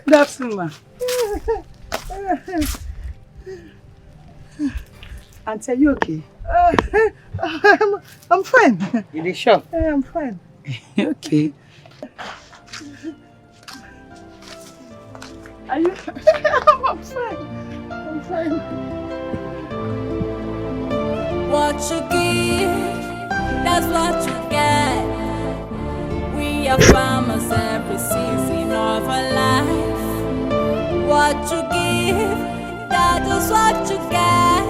Good afternoon, ma. Auntie, are you okay? I'm fine. You dey sure? I'm fine. Okay. Are you? I'm fine. I'm fine. What you give, that's what you get. We are farmers every season of our life. What you give, that is what you get.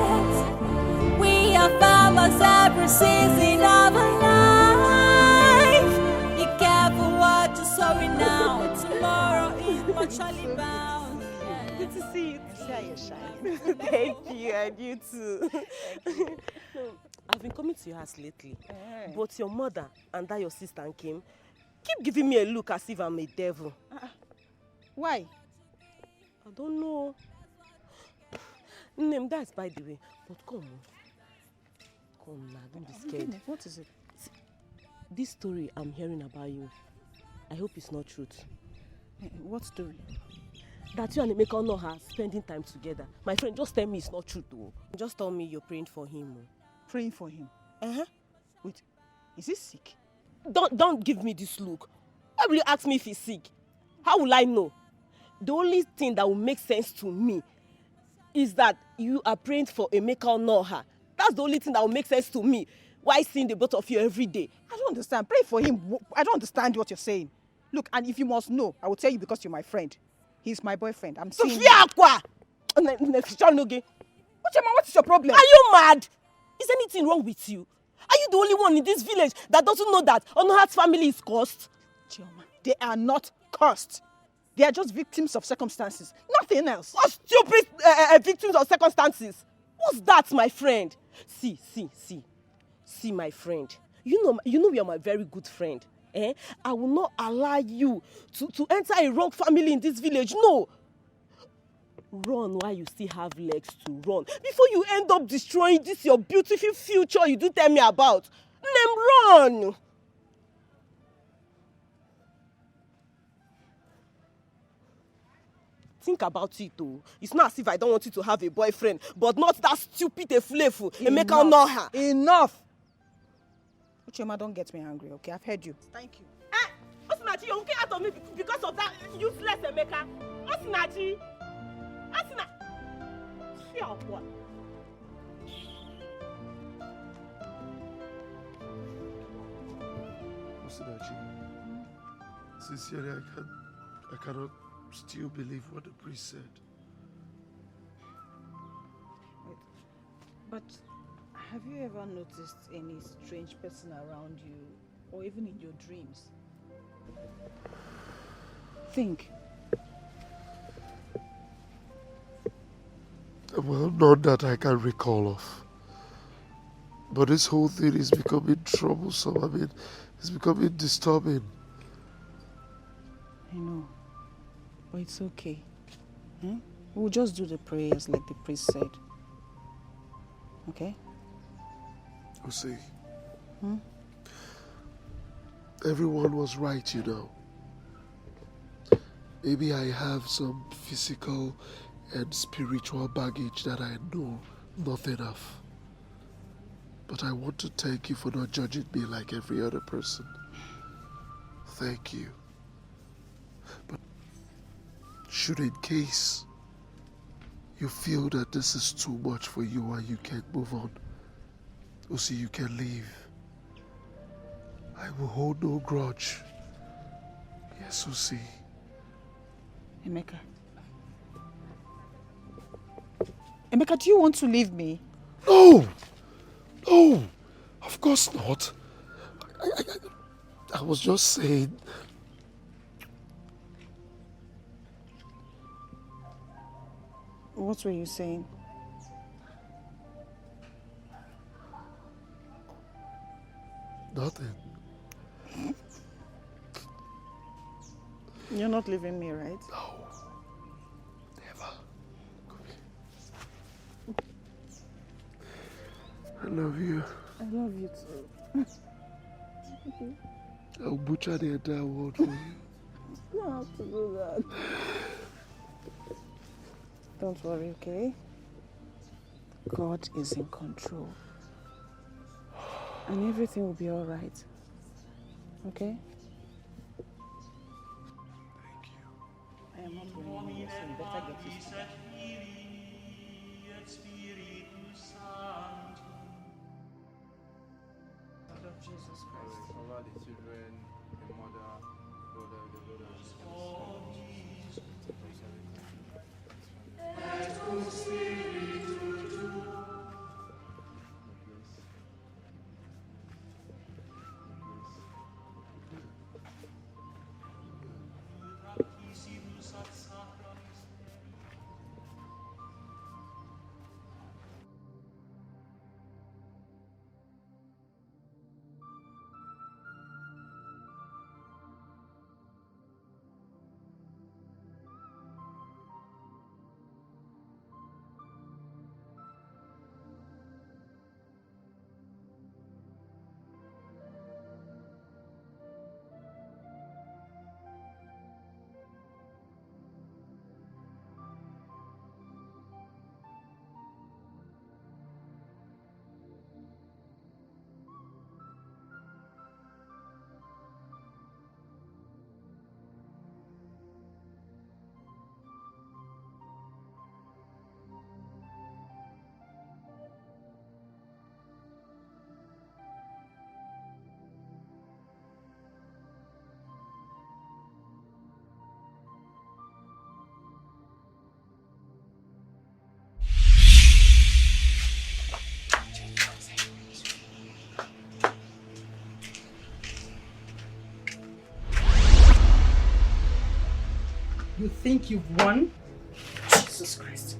We are farmers every season of our life. Be careful what you're sowing now. Tomorrow is mutually bound. Good to see you. Thank you, and you too. No, I've been coming to your house lately, but your mother and that your sister Kim keep giving me a look as if I'm a devil. Why? I don't know. Name that's by the way, but come now, don't be scared. What is it? This story I'm hearing about you, I hope it's not truth. What story? That you and Emeka are spending time together. My friend, just tell me it's not true though. Just tell me you're praying for him. Praying for him? Wait, is he sick? Don't give me this look. Why will you ask me if he's sick? How will I know? The only thing that will make sense to me is that you are praying for Emeka Onoha. That's the only thing that will make sense to me. Why seeing the both of you every day? I don't understand. Pray for him. I don't understand what you're saying. Look, and if you must know, I will tell you because you're my friend. He's my boyfriend. I'm seeing him. What is your problem? Are you mad? Is anything wrong with you? Are you the only one in this village that doesn't know that Onoha's family is cursed? Chioma, they are not cursed. They are just victims of circumstances. Nothing else. What stupid victims of circumstances? What's that, my friend? See, my friend. You know you are my very good friend. I will not allow you to enter a wrong family in this village. No. Run while you still have legs to run. Before you end up destroying this your beautiful future you do tell me about. Run! Think about it though. It's not as if I don't want you to have a boyfriend, but not that stupid Efulefu. Emeka Onoha. Enough! Uchema, don't get me angry, okay? I've heard you. Thank you. Osinachi, you're looking out of me because of that useless Emeka. Osinachi! Osinachi, sincerely, I cannot still believe what the priest said. Wait, but have you ever noticed any strange person around you, or even in your dreams? Think. Well, not that I can recall of. But this whole thing is becoming troublesome. I mean, it's becoming disturbing. I know. But it's okay. We'll just do the prayers like the priest said. Okay? Osi, everyone was right, you know. Maybe I have some physical and spiritual baggage that I know nothing of. But I want to thank you for not judging me like every other person. Thank you. But should in case you feel that this is too much for you and you can't move on, Osi, you can leave. I will hold no grudge. Yes, Osi. Emeka. Emeka, do you want to leave me? No! No! Of course not. I was just saying. What were you saying? Nothing. You're not leaving me, right? No. Never. I love you. I love you too. I'll butcher the entire world for you. You don't have to do that. Don't worry, okay? God is in control. And everything will be alright. Okay? Thank you. I am not going anywhere, so you better get used to that. Lord of Jesus Christ. Cover the children, the mother, brother, the brother, Jesus. You think you've won? Jesus Christ.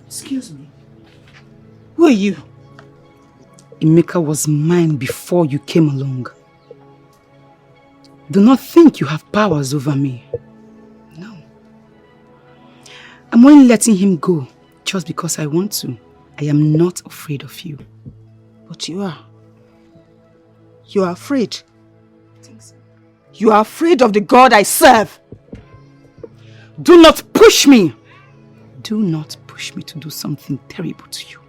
Excuse me. Who are you? Emeka was mine before you came along. Do not think you have powers over me. No. I'm only letting him go just because I want to. I am not afraid of you. But you are. You are afraid. I think so. You are afraid of the God I serve. Do not push me. Do not push me to do something terrible to you.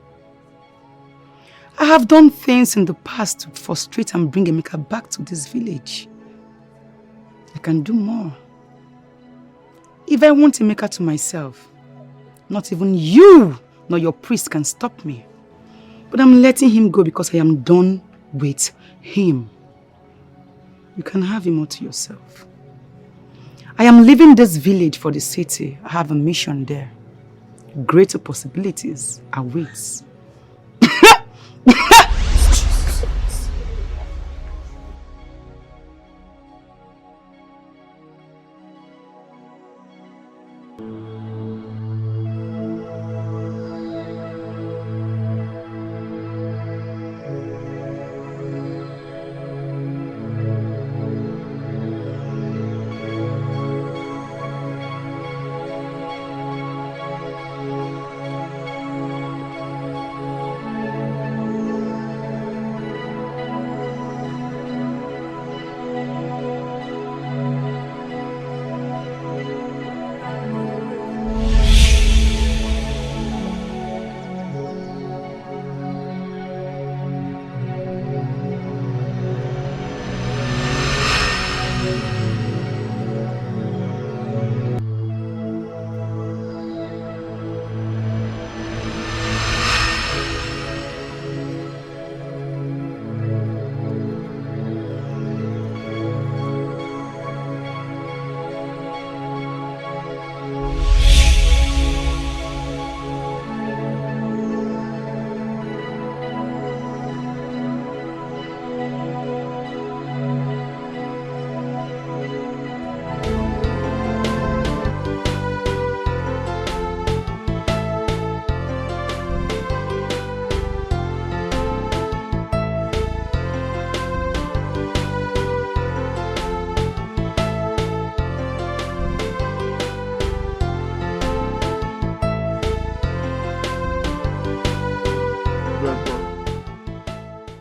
I have done things in the past to frustrate and bring Emeka back to this village. I can do more. If I want Emeka to myself, not even you nor your priest can stop me. But I'm letting him go because I am done with him. You can have him all to yourself. I am leaving this village for the city. I have a mission there. Greater possibilities await.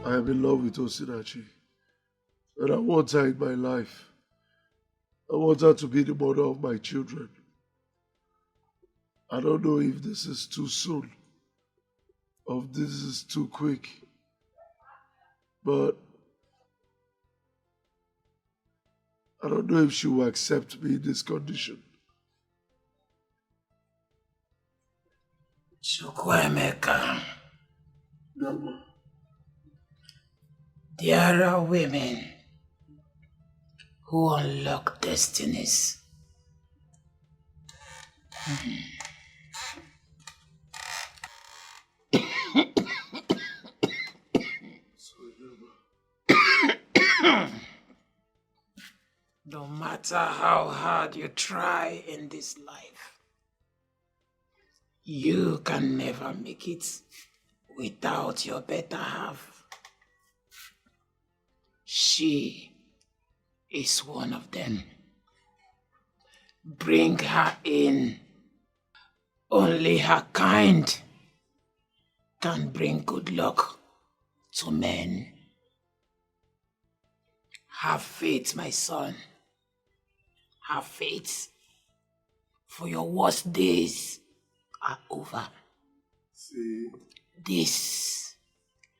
I am in love with Osinachi. And I want her in my life. I want her to be the mother of my children. I don't know if this is too soon or if this is too quick, but I don't know if she will accept me in this condition. Chukwemeka. There are women who unlock destinies. No matter how hard you try in this life, you can never make it without your better half. She is one of them. Bring her in. Only her kind can bring good luck to men. Have faith, my son. Have faith. For your worst days are over. See? This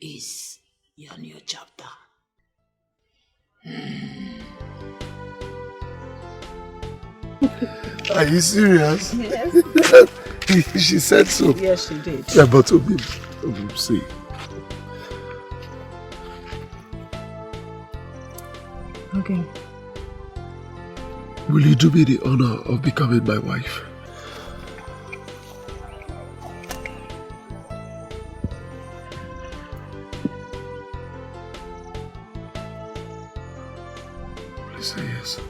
is your new chapter. Are you serious? Yes. She said so. Yes, she did. Yeah, but Obim, see. Okay. Will you do me the honor of becoming my wife? Please say yes.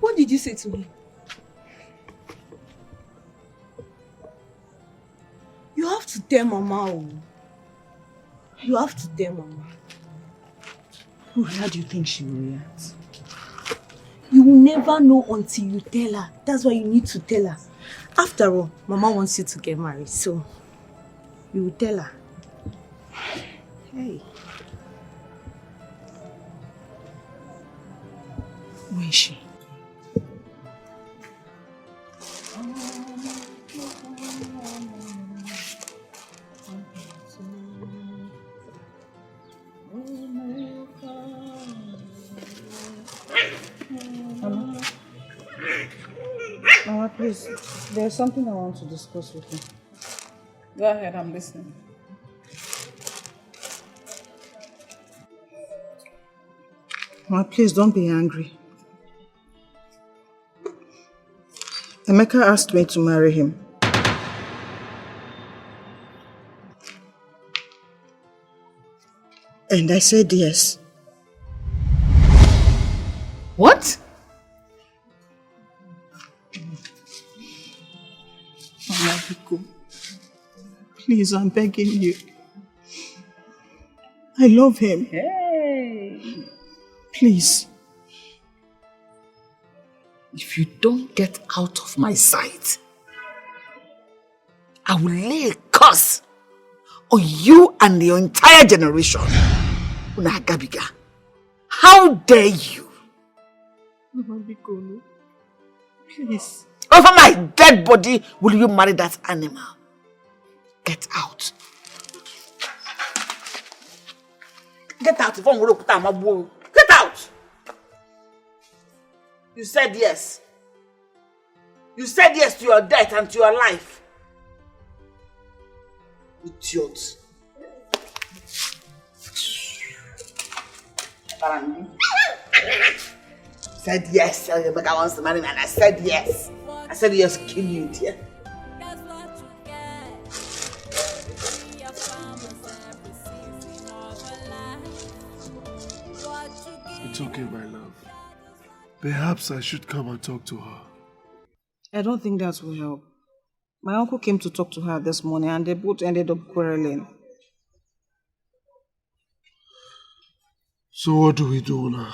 What did you say to me? You have to tell Mama. Oh. You have to tell Mama. How do you think she will react? You will never know until you tell her. That's why you need to tell her. After all, Mama wants you to get married, so you will tell her. Hey. Where is she? Mama, please, there's something I want to discuss with you. Go ahead, I'm listening. Mama, please don't be angry. Emeka asked me to marry him. And I said yes. What? Mama, Biko, please, I'm begging you. I love him. Hey! Please. If you don't get out of my sight, I will lay a curse on you and your entire generation. Unagabiga, how dare you? Mama, Biko, please. Over my dead body will you marry that animal? Get out. Get out. Get out. You said yes. You said yes to your death and to your life. Idiot. Said yes. Emeka wants to marry me and I said yes. I said yes, kill you, dear. That's what you get. We are farmers every season of our life. What you give. It's okay, my love. Perhaps I should come and talk to her. I don't think that will help. My uncle came to talk to her this morning and they both ended up quarreling. So what do we do now?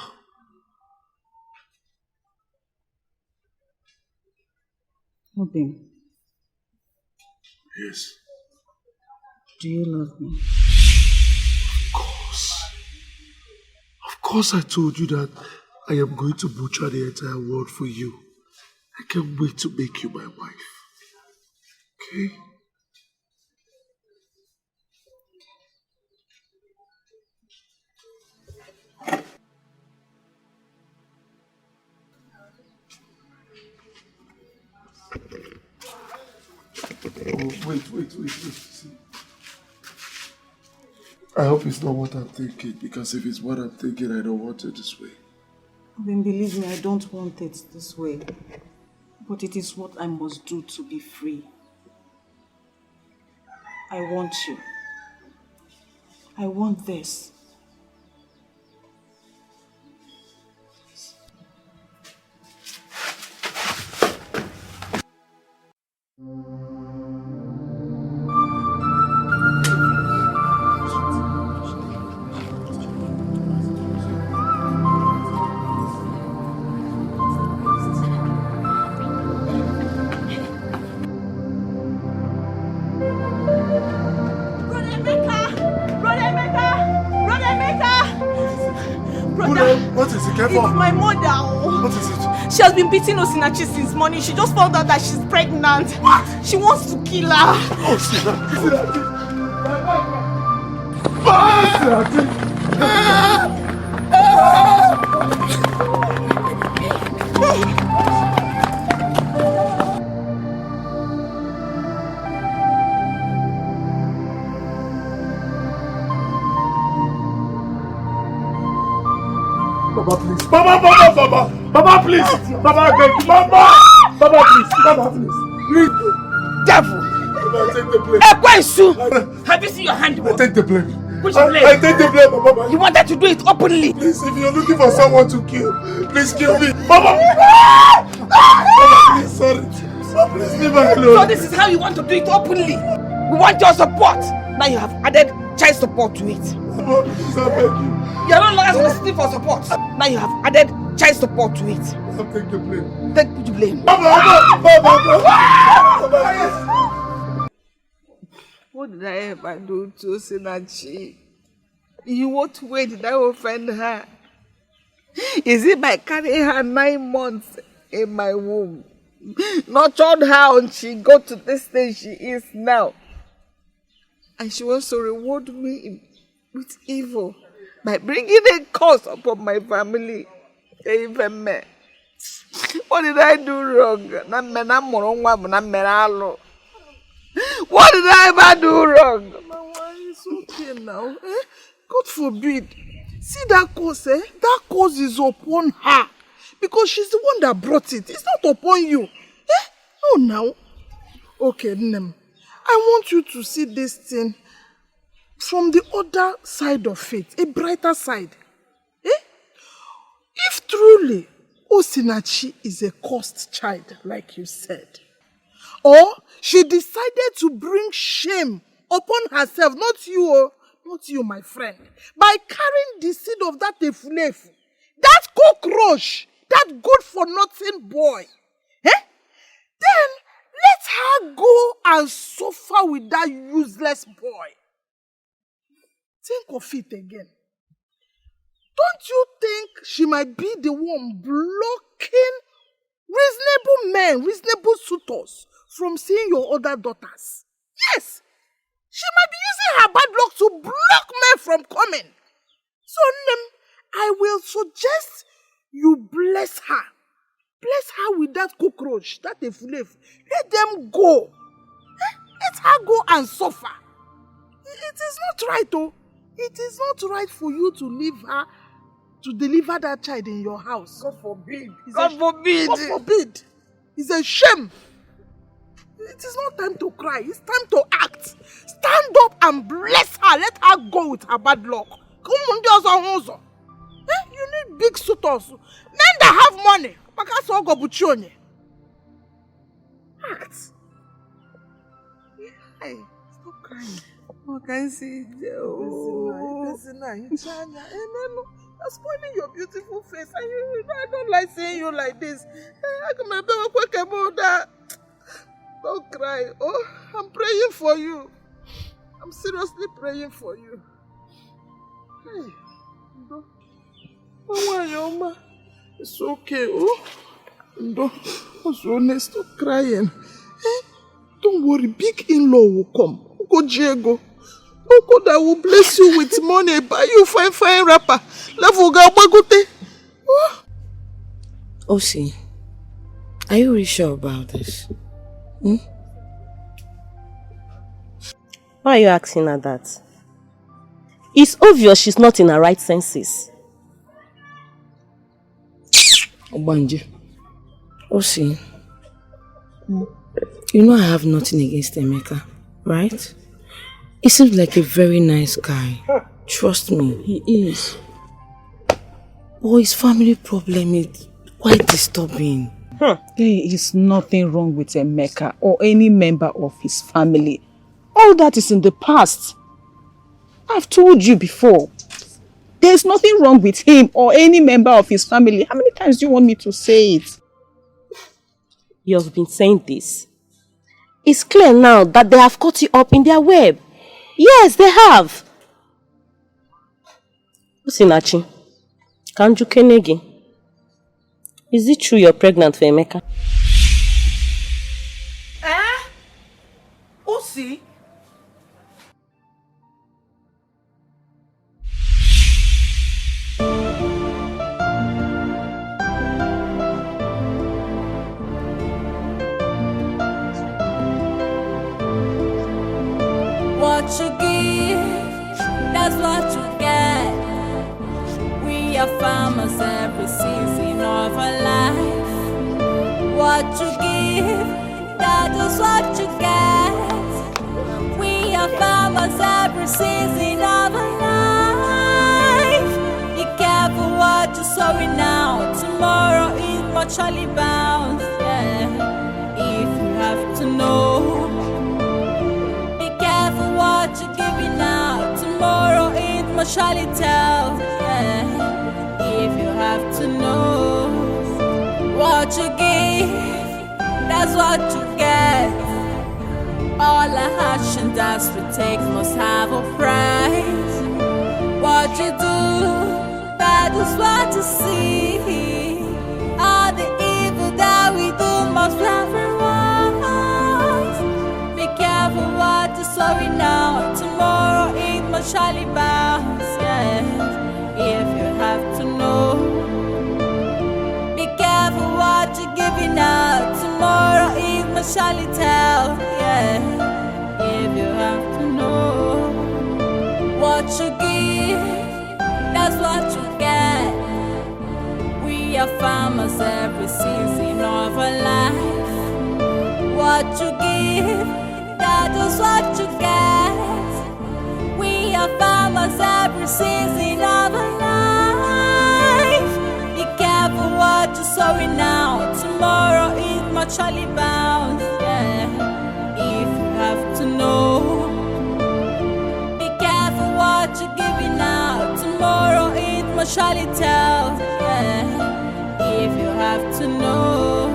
Obim, Yes. do you love me? Of course. Of course I told you that I am going to butcher the entire world for you. I can't wait to make you my wife. Okay? Oh, wait. See. I hope it's not what I'm thinking, because if it's what I'm thinking, I don't want it this way. Obim, believe me, I don't want it this way. But it is what I must do to be free. I want you. I want this. What is it? It's my mother. What is it? She has been beating Osinachi since morning. She just found out that she's pregnant. What? She wants to kill her. Oh, Osinachi. Baba, please. Baba, please. Baba, I beg you. Baba, please. Baba, please. Devil. Baba, take the blame. Have you seen your handiwork? I take the blame. Which blame? I take the blame, Baba. You wanted to do it openly. Please, if you're looking for someone to kill, please kill me. Baba! Baba, please, sorry. Baba, please leave her alone. So this is how you want to do it openly. We want your support. Now you have added child support to it. Baba, please, I beg you. You're no longer soliciting for support. Now you have added child support to it. I'll take the blame. Take the blame. What did I ever do to Osinachi? In what way did I offend her? Is it by carrying her 9 months in my womb? Nurtured her and she got to this stage she is now. And she wants to reward me with evil by bringing a curse upon my family. Even me. What did I do wrong? What did I ever do wrong? Mama, it's okay now. Eh? God forbid. See that curse, eh? That curse is upon her. Because she's the one that brought it. It's not upon you. Eh? No, now. Okay, Nem. I want you to see this thing from the other side of it. A brighter side. Eh? If truly Osinachi is a cursed child, like you said, or she decided to bring shame upon herself, not you, my friend, by carrying the seed of that efulefu, that cockroach, that good-for-nothing boy, eh? Then let her go and suffer with that useless boy. Think of it again. Don't you think she might be the one blocking reasonable men, reasonable suitors from seeing your other daughters? Yes! She might be using her bad luck to block men from coming. So, I will suggest you bless her. Bless her with that cockroach, that efulef. Let them go. Let her go and suffer. It is not right, oh. It is not right for you to leave her to deliver that child in your house. God forbid. God forbid. God forbid. It's a shame. It is not time to cry. It's time to act. Stand up and bless her. Let her go with her bad luck. Come on, you need big suitors. Men that have money. Act. Hey, stop crying. What can I say? Oh, you're spoiling your beautiful face. I don't like seeing you like this. Don't cry. Oh, I'm praying for you. I'm seriously praying for you. Hey, Mama, it's okay. Oh, stop crying. Don't worry, big in-law will come. Uncle Diego. Uncle that will bless you with money, buy you fine wrapper. Level go bagote. Osi, are you really sure about this? Hmm? Why are you asking her that? It's obvious she's not in her right senses. Obanje. Osi, you know I have nothing against Emeka, right? He seems like a very nice guy. Trust me, he is. But his family problem is quite disturbing. There is nothing wrong with Emeka or any member of his family. All that is in the past. I've told you before. There's nothing wrong with him or any member of his family. How many times do you want me to say it? You've been saying this. It's clear now that they have caught you up in their web. Yes, they have. Usinachi, Kanju Kenegi, is it true you're pregnant for Emeka? Osi? What you give, that's what you get. We are farmers every season of our life. What you give, that is what you get. We are farmers every season of our life. Be careful what you're sowing now. Tomorrow is mutually bound. Yeah. If you have to know. What you're giving out tomorrow it must surely tell. Yeah. If you have to know what you give, that's what you get. All the action that we take must have a price. What you do, that is what you see. All the evil that we do must have a careful what you're sowing now. Tomorrow it must surely bounce. Yeah. If you have to know, be careful what you're giving out. Tomorrow it must surely tell. Yeah. If you have to know what you give, that's what you get. We are farmers every season of our life. What you give, that is what you get. We are farmers every season of our life. Be careful what you're sowing now. Tomorrow it must surely bounce. Yeah. If you have to know, be careful what you're giving out. Tomorrow it must surely tell. Yeah. If you have to know.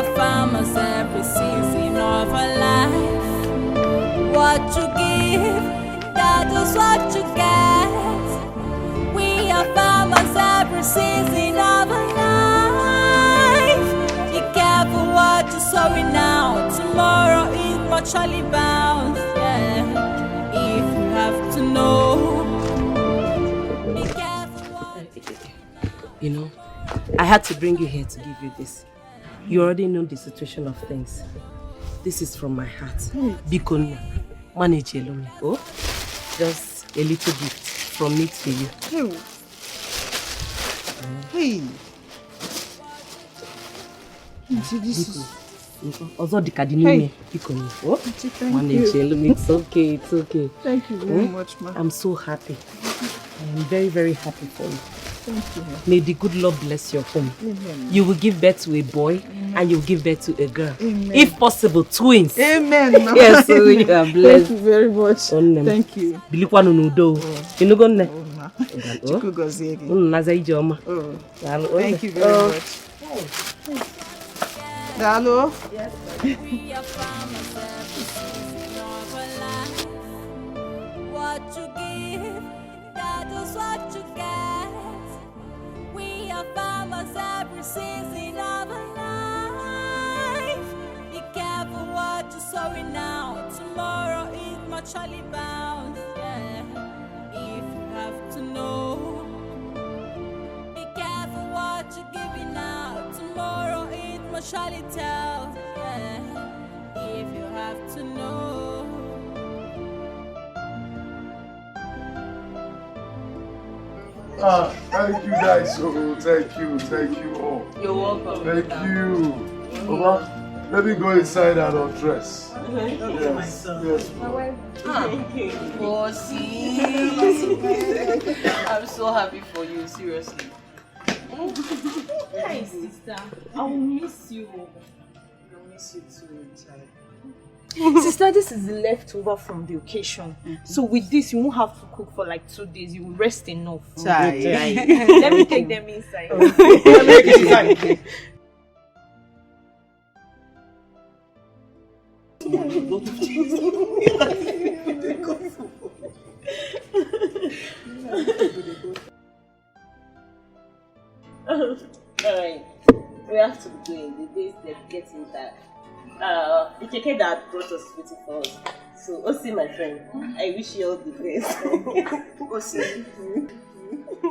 are farmers every season of our life. What you give, that is what you get. We are farmers every season of our life. Be careful what you sowing now. Tomorrow is mutually bound. Yeah. If you have to know. Be careful what You know, I had to bring you here to give you this. You already know the situation of things. This is from my heart. Bikon, manage alone. Oh, just a little gift from me to you. Hey. This is... Also, the cardinal. Bikon. Oh, manage alone. It's okay. It's okay. Thank you very much, ma. I'm so happy. I am very, very happy for you. Thank you. May the good Lord bless your home. Amen. You will give birth to a boy. Amen. And you will give birth to a girl. Amen. If possible, twins. Amen. Yes, so you are blessed. Thank you very much. Thank you. Bilikwa nudo. You go ne. Thank you very much. Hello. Yes. We are farmers every season of our life. What you give, that is what you get. We are farmers every season of our life. Be careful what you're sowing now. Tomorrow is mutually bound. Yeah. If you have to know. Be careful what you're giving now. Tomorrow is mutually told. Yeah. If you have to know. Thank you guys. Oh, thank you all. You're welcome. Thank you. Mama, let me go inside and undress. Yes. I'm so happy for you, seriously. Hi, sister. I will miss you. I'll miss you too, child. Sister, this is the leftover from the occasion. So with this, you won't have to cook for like 2 days. You will rest enough. Chai. Let me take them inside. Alright, we have to be doing the days that getting that. The keke that brought us waiting for us. So, Osi, my friend, I wish you all the best. Osi,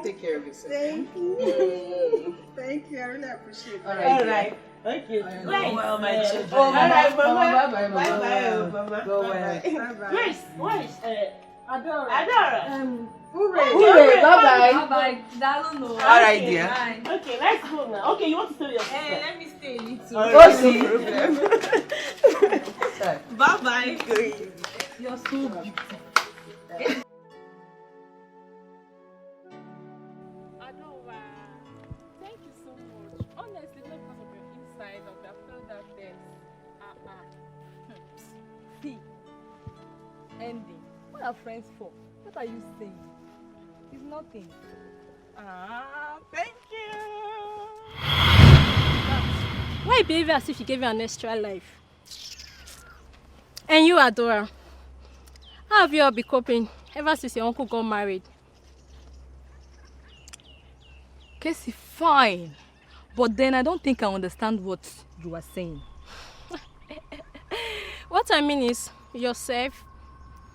take care of yourself. Thank you. Thank you. I really appreciate it. All right. Thank you. Go well, my children. All right, Mama. Bye-bye, Mama. Go well. Where's Adora? Hooray. Bye-bye. All right, dear. Okay, let's go now. Okay, you want to stay with your sister? Hey, let me stay a little. Osi. Bye-bye. You're so beautiful. Adora, thank you so much. Honestly, not because of your inside of that feel that there's See, ending. What are friends for? What are you saying? It's nothing. Thank you. Why behave as if she gave you an extra life? And you, Adora, how have you all been coping ever since your uncle got married? Casey, fine. But then I don't think I understand what you are saying. What I mean is, yourself,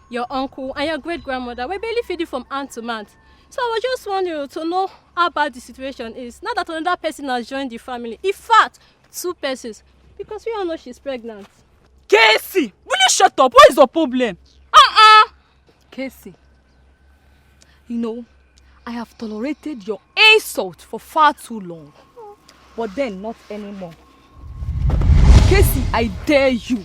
your uncle, and your great-grandmother were barely feeding from hand to mouth. So I was just wondering to know how bad the situation is. Now that another person has joined the family. In fact, 2 persons. Because we all know she's pregnant. Casey, will you shut up? What is your problem? Casey, you know, I have tolerated your insult for far too long. But then not anymore. Casey, I dare you.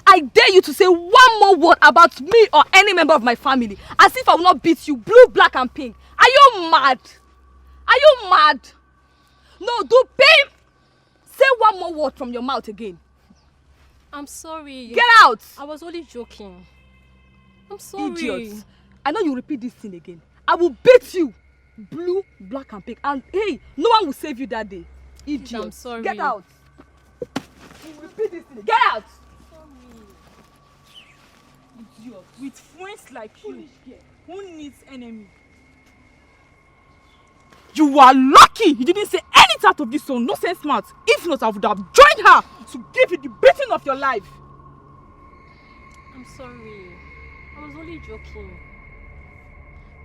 I dare you to say one more word about me or any member of my family, as if I will not beat you blue, black and pink. Are you mad? Are you mad? No, do pim! Say one more word from your mouth again. I'm sorry. Get out! I was only joking. I'm sorry. Idiots. I know you repeat this thing again. I will beat you blue, black and pink. And hey, no one will save you that day. Idiot. I'm sorry. Get out. you repeat this thing. Get out! Idiot. With friends like you, who needs enemy? You are lucky you didn't say anything out of this so nonsense mouth. If not, I would have joined her to give you the beating of your life. I'm sorry. I was only joking.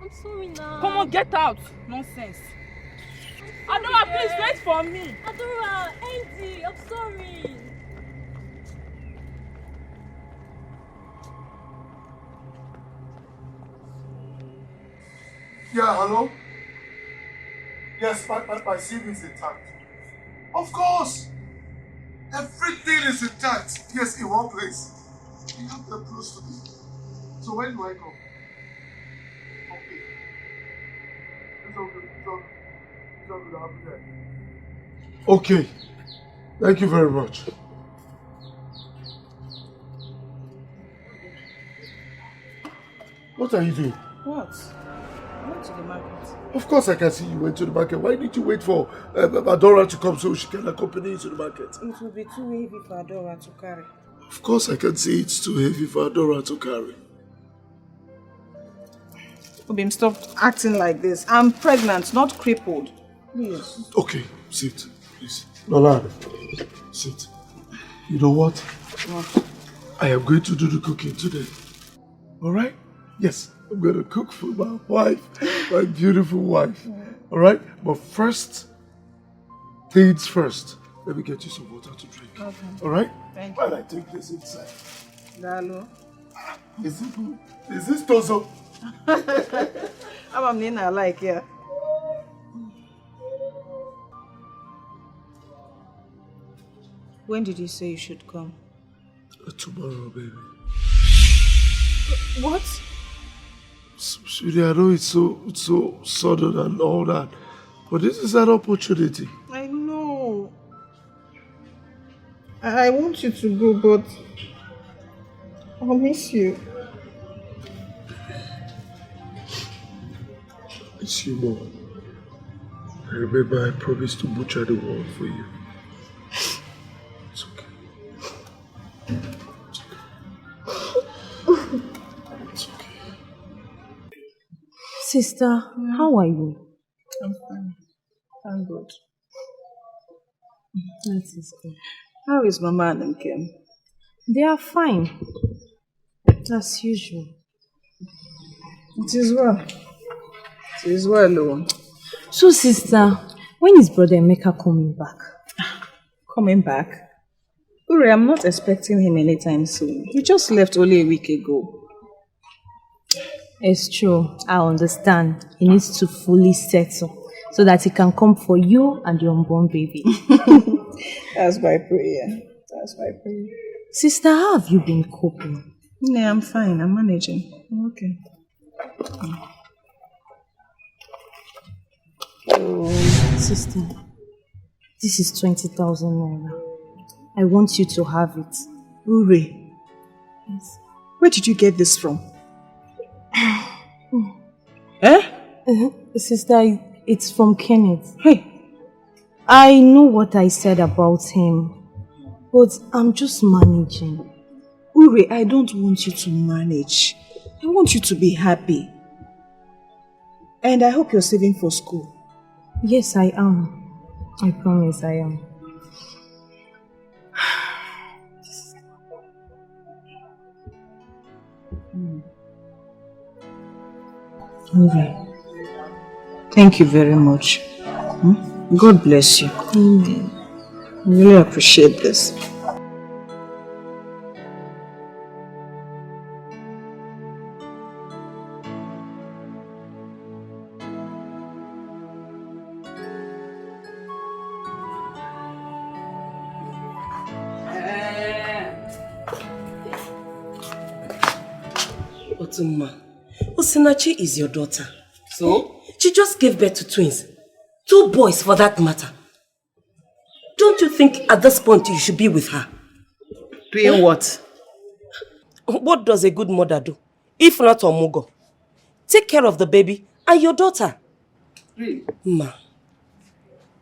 I'm sorry now. Come on, get out. Nonsense. Adora, please wait for me. Adora, Andy, I'm sorry. Yeah, hello? Yes, my CV is intact. Of course! Everything is intact. Yes, in one place. You have them close to me. So when do I come? Okay. It's all good. It's all good. I'll be there. Okay. Thank you very much. What are you doing? What? I went to the market. Of course I can see you went to the market. Why did you wait for Adora to come so she can accompany you to the market? It will be too heavy for Adora to carry. Of course I can see it's too heavy for Adora to carry. Obim, stop acting like this. I'm pregnant, not crippled. Please. Okay, sit, please. Nollywood, sit. You know what? What? I am going to do the cooking today. Alright? Yes, I'm going to cook for my wife, my beautiful wife. Alright? But first, things first. Let me get you some water to drink. Okay. Alright? Thank you. While I take this inside. Dalo. Is it good? Is this Tozo? I'm Nina, like, yeah. When did you say you should come? Tomorrow, baby. What? Sweetie, I know it's so sudden and all that, but this is an opportunity. I know. I want you to go, but I'll miss you. It's you more. I remember I promised to butcher the world for you. It's okay. It's okay. Sister, how are you? I'm fine. Thank God. That is good. How is Mama and Nkem? They are fine. As usual. It is well. It is well, Lou. So, sister, when is Brother Emeka coming back? Coming back? Uri, I'm not expecting him anytime soon. He just left only a week ago. It's true. I understand. He needs to fully settle so that he can come for you and your unborn baby. That's my prayer. That's my prayer. Sister, how have you been coping? Yeah, I'm fine. I'm managing. I'm okay. Sister, this is 20,000 naira. I want you to have it. Uri, Yes. where did you get this from? Eh? Sister, it's from Kenneth. Hey, I know what I said about him, but I'm just managing. Uri, I don't want you to manage. I want you to be happy. And I hope you're saving for school. Yes, I am. I promise I am. Uri, thank you very much. God bless you. Amen. I really appreciate this. Otuma, Osinachi is your daughter. So? She just gave birth to twins. 2 boys for that matter. Don't you think at this point you should be with her? Doing what? What does a good mother do? If not Omugo. Take care of the baby and your daughter. Really? Ma,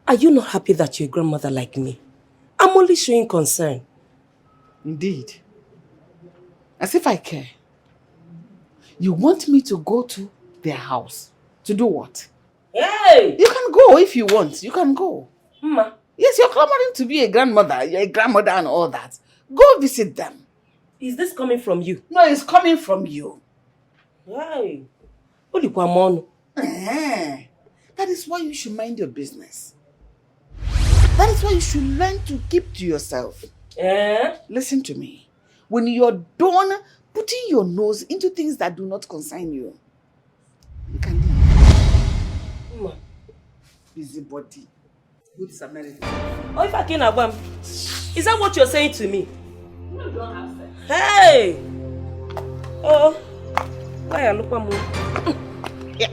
are you not happy that you're a grandmother like me? I'm only showing concern. Indeed. As if I care. You want me to go to their house? To do what? Hey! You can go if you want. You can go. Ma. Yes, you're clamoring to be a grandmother. You're a grandmother and all that. Go visit them. Is this coming from you? No, it's coming from you. Hey. That That is why you should mind your business. That is why you should learn to keep to yourself. Listen to me. When you're done putting your nose into things that do not concern you, you can leave. Busybody. Good Samaritan. Oh, if I can Agwam, is that what you're saying to me? No, you don't have sex. Hey! Oh, why are you looking at me? Yeah.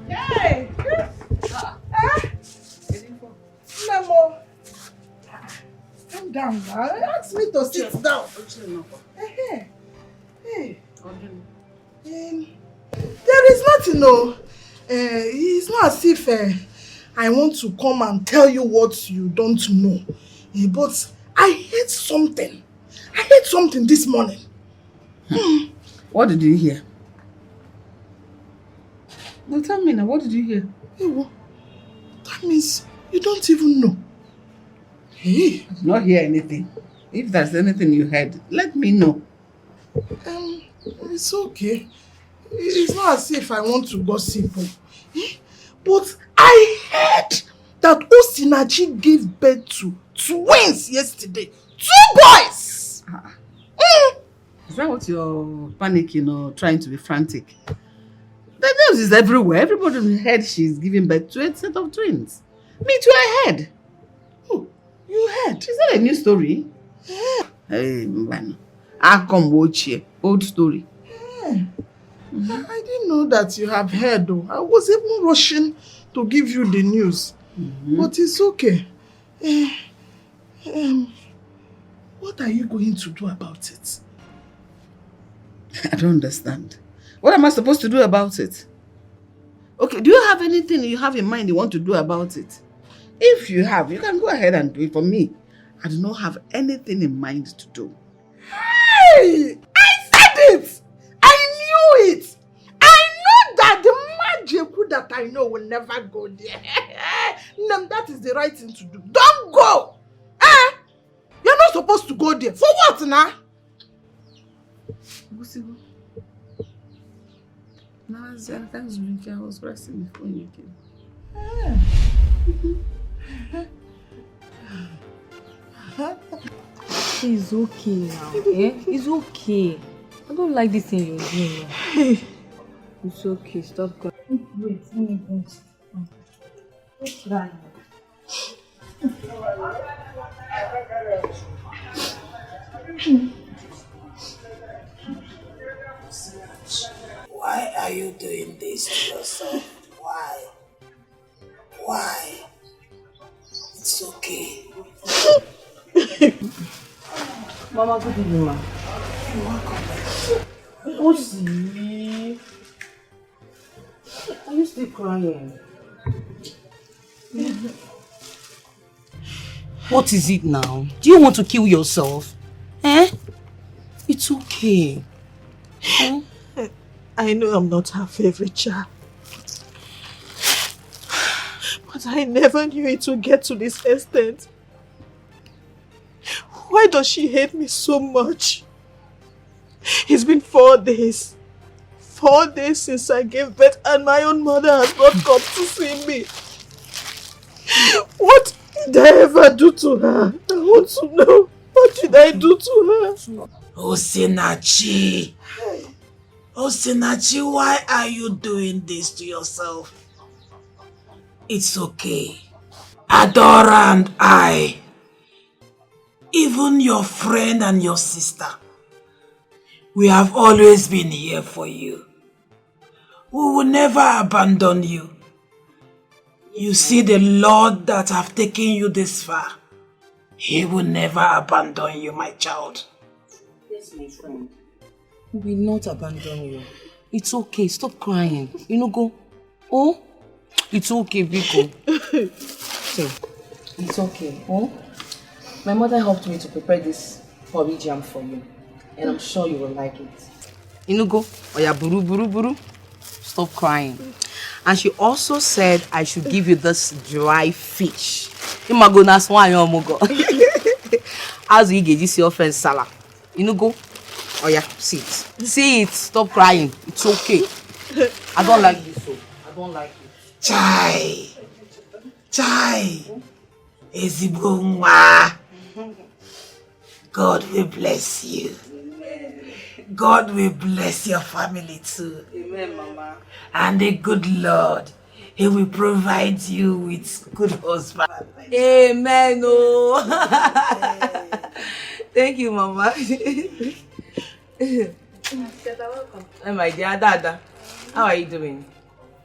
Hey! Memo. Calm down now. Ask me to sit down. Hey. There is nothing, no. It's not as if I want to come and tell you what you don't know. But I heard something. I heard something this morning. What did you hear? No, tell me now, what did you hear? That means you don't even know. Hey. I did not hear anything. If there's anything you heard, let me know. It's okay. It's not as if I want to gossip. But I heard that Osinachi gave birth to twins yesterday. 2 boys! Is that what you're panicking or trying to be frantic? The news is everywhere. Everybody heard she's giving birth to a set of twins. Me too, I heard. Oh, you heard? Is that a new story? Yeah. Hey, man. I come watch here. Old story. Yeah. I didn't know that you have heard though. I was even rushing to give you the news. But it's okay. What are you going to do about it? I don't understand. What am I supposed to do about it? Okay, do you have anything you have in mind you want to do about it? If you have, you can go ahead and do it. For me, I do not have anything in mind to do. Hey! I said it! I knew it! I know that the magic that I know will never go there. That is the right thing to do. Don't go! You're not supposed to go there. For what now? I was resting before you came. It's okay now. It's okay. I don't like this thing you're doing. It's okay. Stop crying. Wait, let me go. Let's try. Why are you doing this to yourself? Why? Why? It's okay. Mama, good evening, ma. You're welcome. Osi, are you still crying? What is it now? Do you want to kill yourself? It's okay. I know I'm not her favorite child. But I never knew it would get to this extent. Why does she hate me so much? It's been 4 days. 4 days since I gave birth and my own mother has not come to see me. What did I ever do to her? I want to know. What did I do to her? Osinachi! Osinachi, why are you doing this to yourself? It's okay. Adora and I, even your friend and your sister, we have always been here for you. We will never abandon you. You see the Lord that have taken you this far. He will never abandon you, my child. Yes, my friend. We will not abandon you. It's okay. Stop crying. You know, go. Oh, it's okay, Biko. So, it's okay. Oh, my mother helped me to prepare this porridge jam for you, and I'm sure you will like it. You know, go. Oh yeah, buru buru buru. Stop crying. And she also said I should give you this dry fish. Imagonas one yomogo. As you get this your friend Salah. You know, go. Oh yeah, see it. See it. Stop crying. It's okay. I don't like this so. I don't like it. Chai. Chai. Ezibungwa. God will bless you. God will bless your family too. Amen, Mama. And the good Lord, He will provide you with good husband. Amen. Oh. Thank you, Mama. Oh my dear Dada, how are you doing?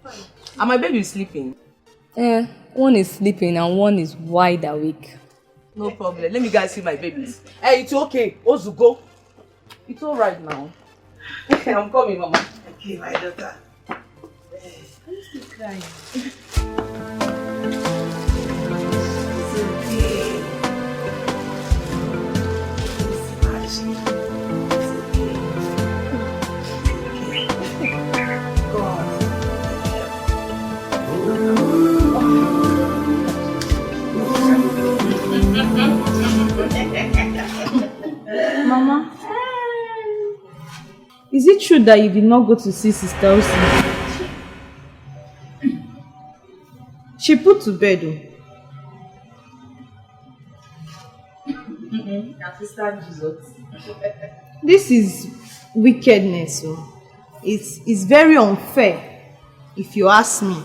Fine. And my baby is sleeping. One is sleeping and one is wide awake. No problem. Let me guys see my babies. Hey, it's okay. Ozu, go. It's all right now. I'm coming, Mama. Okay, my daughter. Are you still crying? Mama, is it true that you did not go to see Sister Osi? She put to bed. This is wickedness. It's very unfair, if you ask me.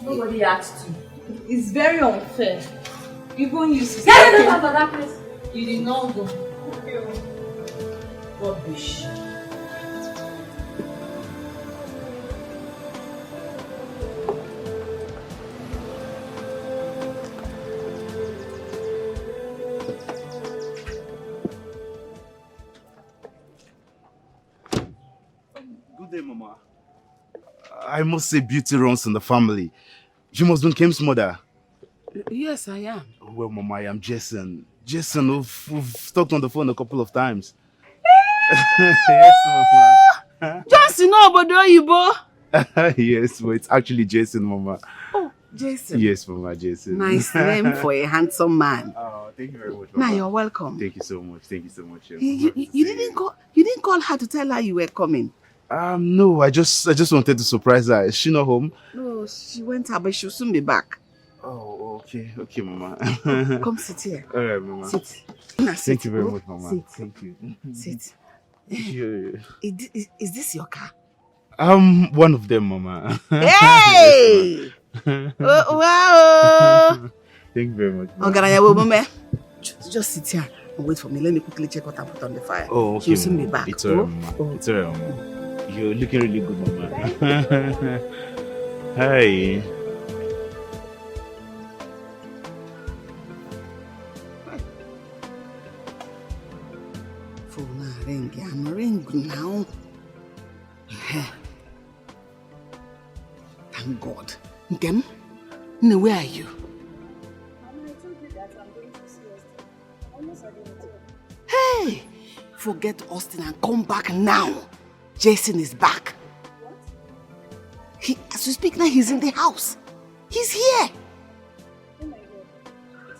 Nobody asked you. It's very unfair. Even you see. You did not go. Rubbish. Good day, Mama. I must say beauty runs in the family. You must be Kim's mother. Yes, I am. Well, Mama, I am Jason. Jason, we've talked on the phone a couple of times. Yes, Mama. Johnson, nobody, you boy. Yes, but it's actually Jason, Mama. Oh, Jason. Yes, Mama, Jason. Nice name for a handsome man. Oh, thank you very much, Mama. Now you're welcome. Thank you so much. Thank you so much. You didn't call her to tell her you were coming. No, I just wanted to surprise her. Is she not home? No, she went out, but she'll soon be back. Oh, okay, Mama. Come sit here. All right, Mama. Sit. Thank you very much, Mama. Sit. Thank you. Sit. Yeah. Is this your car? One of them, Mama. Hey! Wow! Thank you very much. Mama. Just sit here and wait for me. Let me quickly check what I put on the fire. Oh, okay. She'll soon be back. It's alright, Mama. It's alright, Mama. You're looking really good, Mama. Hi. Phone ring. I'm ringing now. Thank God. Nkem, where are you? I told you that I'm going to see Austin. Almost at the hotel. Hey! Forget Austin and come back now. Jason is back. What? As we speak now, he's in the house. He's here. Oh my God.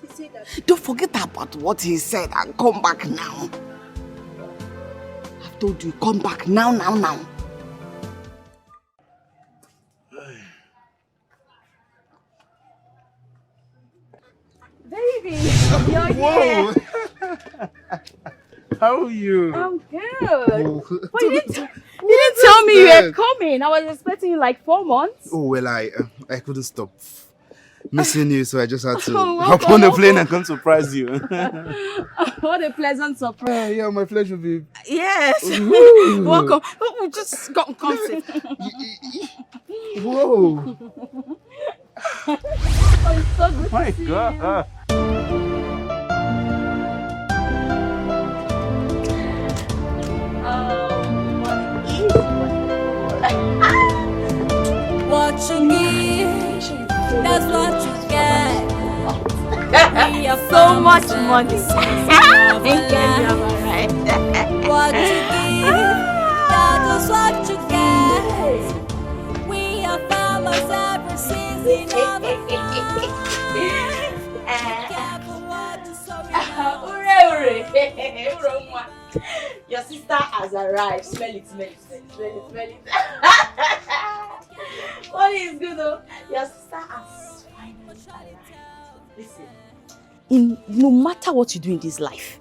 He said that. Don't forget about what he said and come back now. I've told you, come back now. Baby, you're here. How are you? I'm good. But you didn't tell me you were coming. I was expecting you like 4 months. Oh, well, I couldn't stop missing you, so I just had to Oh, hop on the plane and come surprise you. What a pleasant surprise. Yeah, my pleasure, babe. Yes. Ooh. Welcome. Just come sit. Whoa. Oh, it's so good My to see God. What is you give, that's what you get. We are So much money. What you give, that is what you get. We are farmers every season of the careful what you sow in life. Your sister has arrived. Smell it, smell it, smell it, smell it. What is good though? Your sister has finally arrived. Listen, no matter what you do in this life,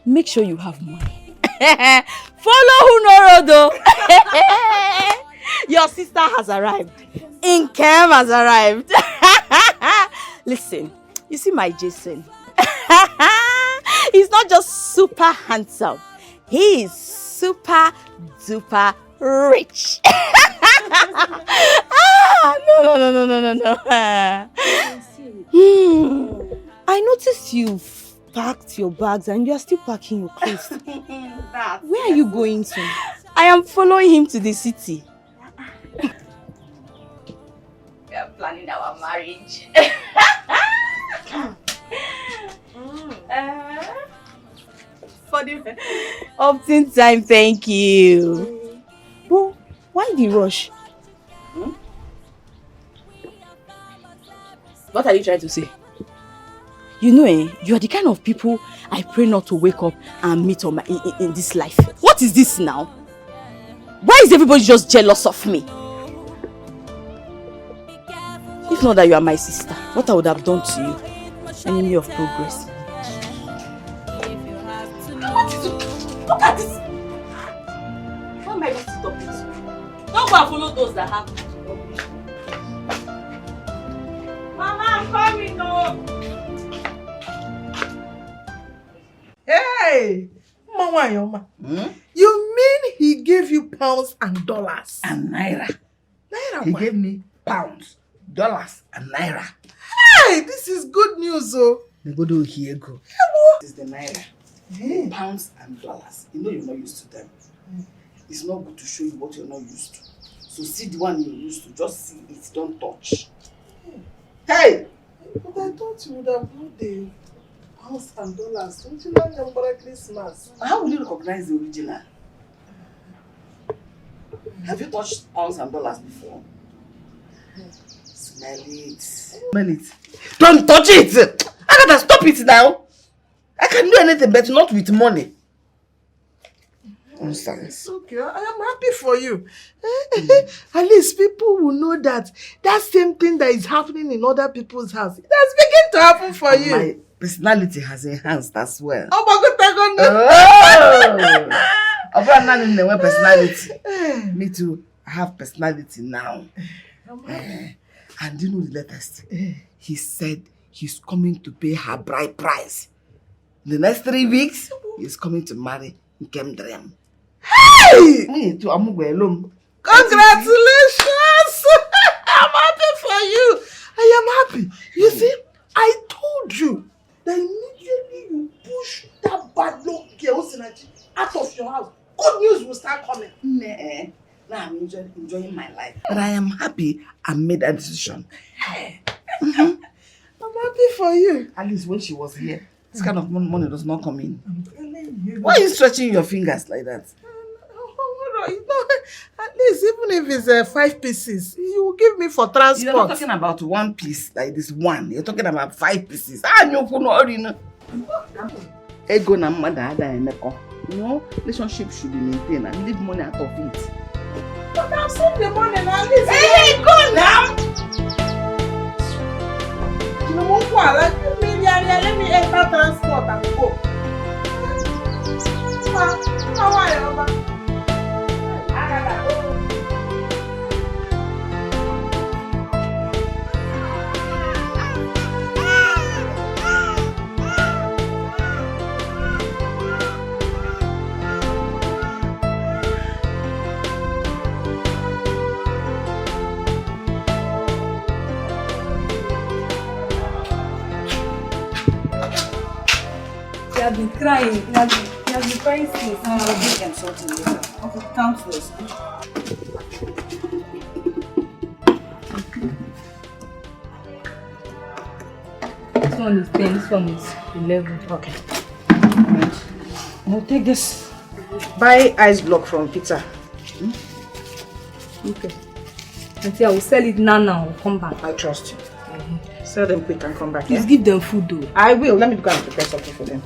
make sure you have money. Follow who no road though. Your sister has arrived. Income has arrived. Listen, you see my Jason. He's not just super handsome. He is super duper rich. No. I noticed you've packed your bags and you are still packing your clothes. Where are you going to? I am following him to the city. We are planning our marriage. For the opt-in time, thank you. But why the rush? What are you trying to say? You know, you are the kind of people I pray not to wake up and meet on in this life. What is this now? Why is everybody just jealous of me? If not that you are my sister, what I would have done to you? Enemy of progress. Look at this! Why am I going to stop this? Don't go and follow those that have it. Mama, I'm coming, no! Hey! Mama Yoma. You mean he gave you pounds and dollars? And naira. Naira, He gave me pounds, dollars, and naira. Hey, this is good news, oh. Negodo here go. This is the naira. Pounds and dollars. You know you're not used to them. It's not good to show you what you're not used to. So see the one you're used to. Just see it. Don't touch. Hey! But I thought you would have brought the pounds and dollars. Don't you like them for Christmas? How will you recognize the original? Have you touched pounds and dollars before? Smell it. Smell it. Don't touch it! I gotta stop it now. I can do anything but not with money. Nonsense. Okay, I am happy for you. At least people will know that that same thing that is happening in other people's house, that's beginning to happen for you. My personality has enhanced as well. Oh my God, Oh! Personality. Me too. I have personality now. And you know the latest? He said he's coming to pay her bride price. In the next 3 weeks, he's coming to marry Nkemdrem. Hey! Me too, I'm going. Congratulations! I'm happy for you. I am happy. You see, I told you that immediately you push that bad luck girl out of your house, good news will start coming. Nah. Now I'm enjoying my life. But I am happy I made a decision. I'm happy for you. At least when she was here, this kind of money does not come in. I'm telling you. Why are you stretching your fingers like that? You know, at least even if it's 5 pieces, you will give me for transport. You're not talking about 1 piece like this one. You're talking about 5 pieces. Ego na mada ada emeko. You know, relationship should be maintained and leave money out of it. But I've seen the money now. Hey, go now! You know what? Let me enter transport and go. How are you, Mama? He has been crying. He has been crying since. I'll give him something later. Okay, count first. This one is 10, this one is 11. Okay. Alright. Now take this. Buy ice block from Peter. Okay. Auntie, I will sell it now. I'll come back. I trust you. Sell them quick and come back. Please give them food though. I will. Let me go and prepare something for them.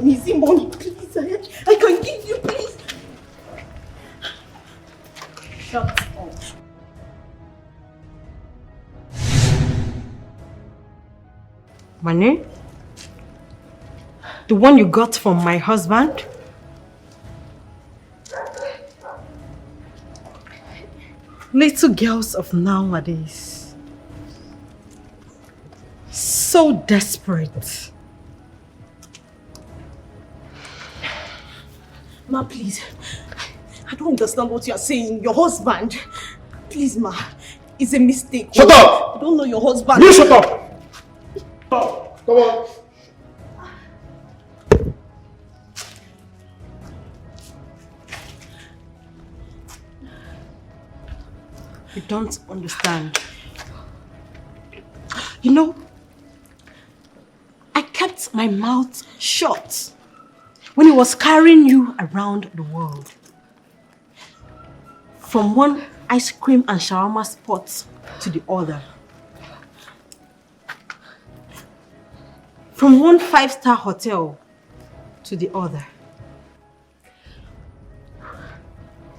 Is it money? Please, I can give you, please. Shut up. Money? The one you got from my husband? Little girls of nowadays. So desperate. Ma, please. I don't understand what you are saying. Your husband. Please, Ma. It's a mistake. Shut up! I don't know your husband. You shut up! Come on. You don't understand. You know, I kept my mouth shut when he was carrying you around the world. From one ice cream and shawarma spot to the other. From one 5-star hotel to the other.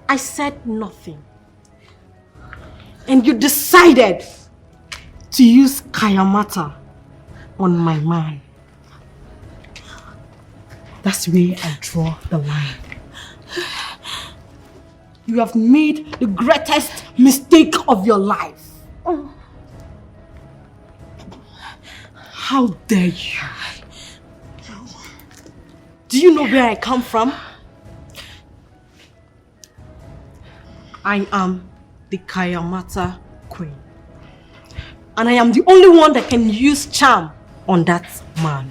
I said nothing. And you decided to use Kayamata on my man. That's where I draw the line. You have made the greatest mistake of your life. How dare you? Do you know where I come from? I am the Kayamata queen. And I am the only one that can use charm on that man.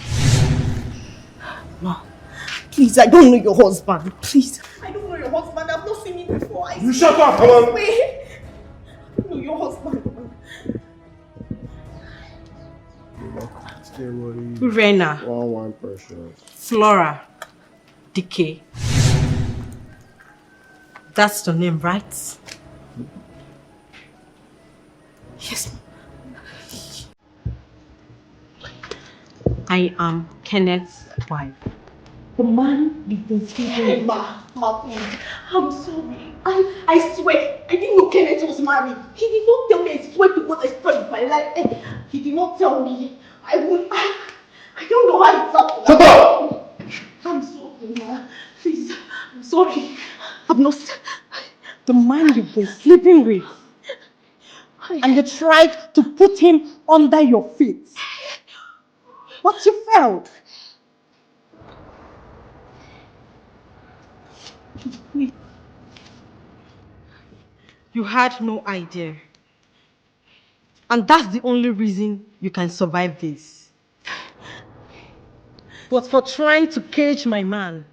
No. Please, I don't know your husband. Please. I don't know your husband. I've not seen him before. You shut up, come on. Wait. I don't know your husband. Rena. One person. Flora. Decay. That's the name, right? Yes. I am Kenneth's wife. The man you've been sleeping with. Ma, please. I'm sorry. I swear, I didn't know Kenneth was married. He did not tell me. I swear to God, I swear to my life. He did not tell me. I don't know how it's happened. Shut up! I'm sorry, ma. Please, I'm sorry. I'm not... The man you've been sleeping with. And you tried to put him under your feet. What you felt? You had no idea. And that's the only reason you can survive this. But for trying to cage my man.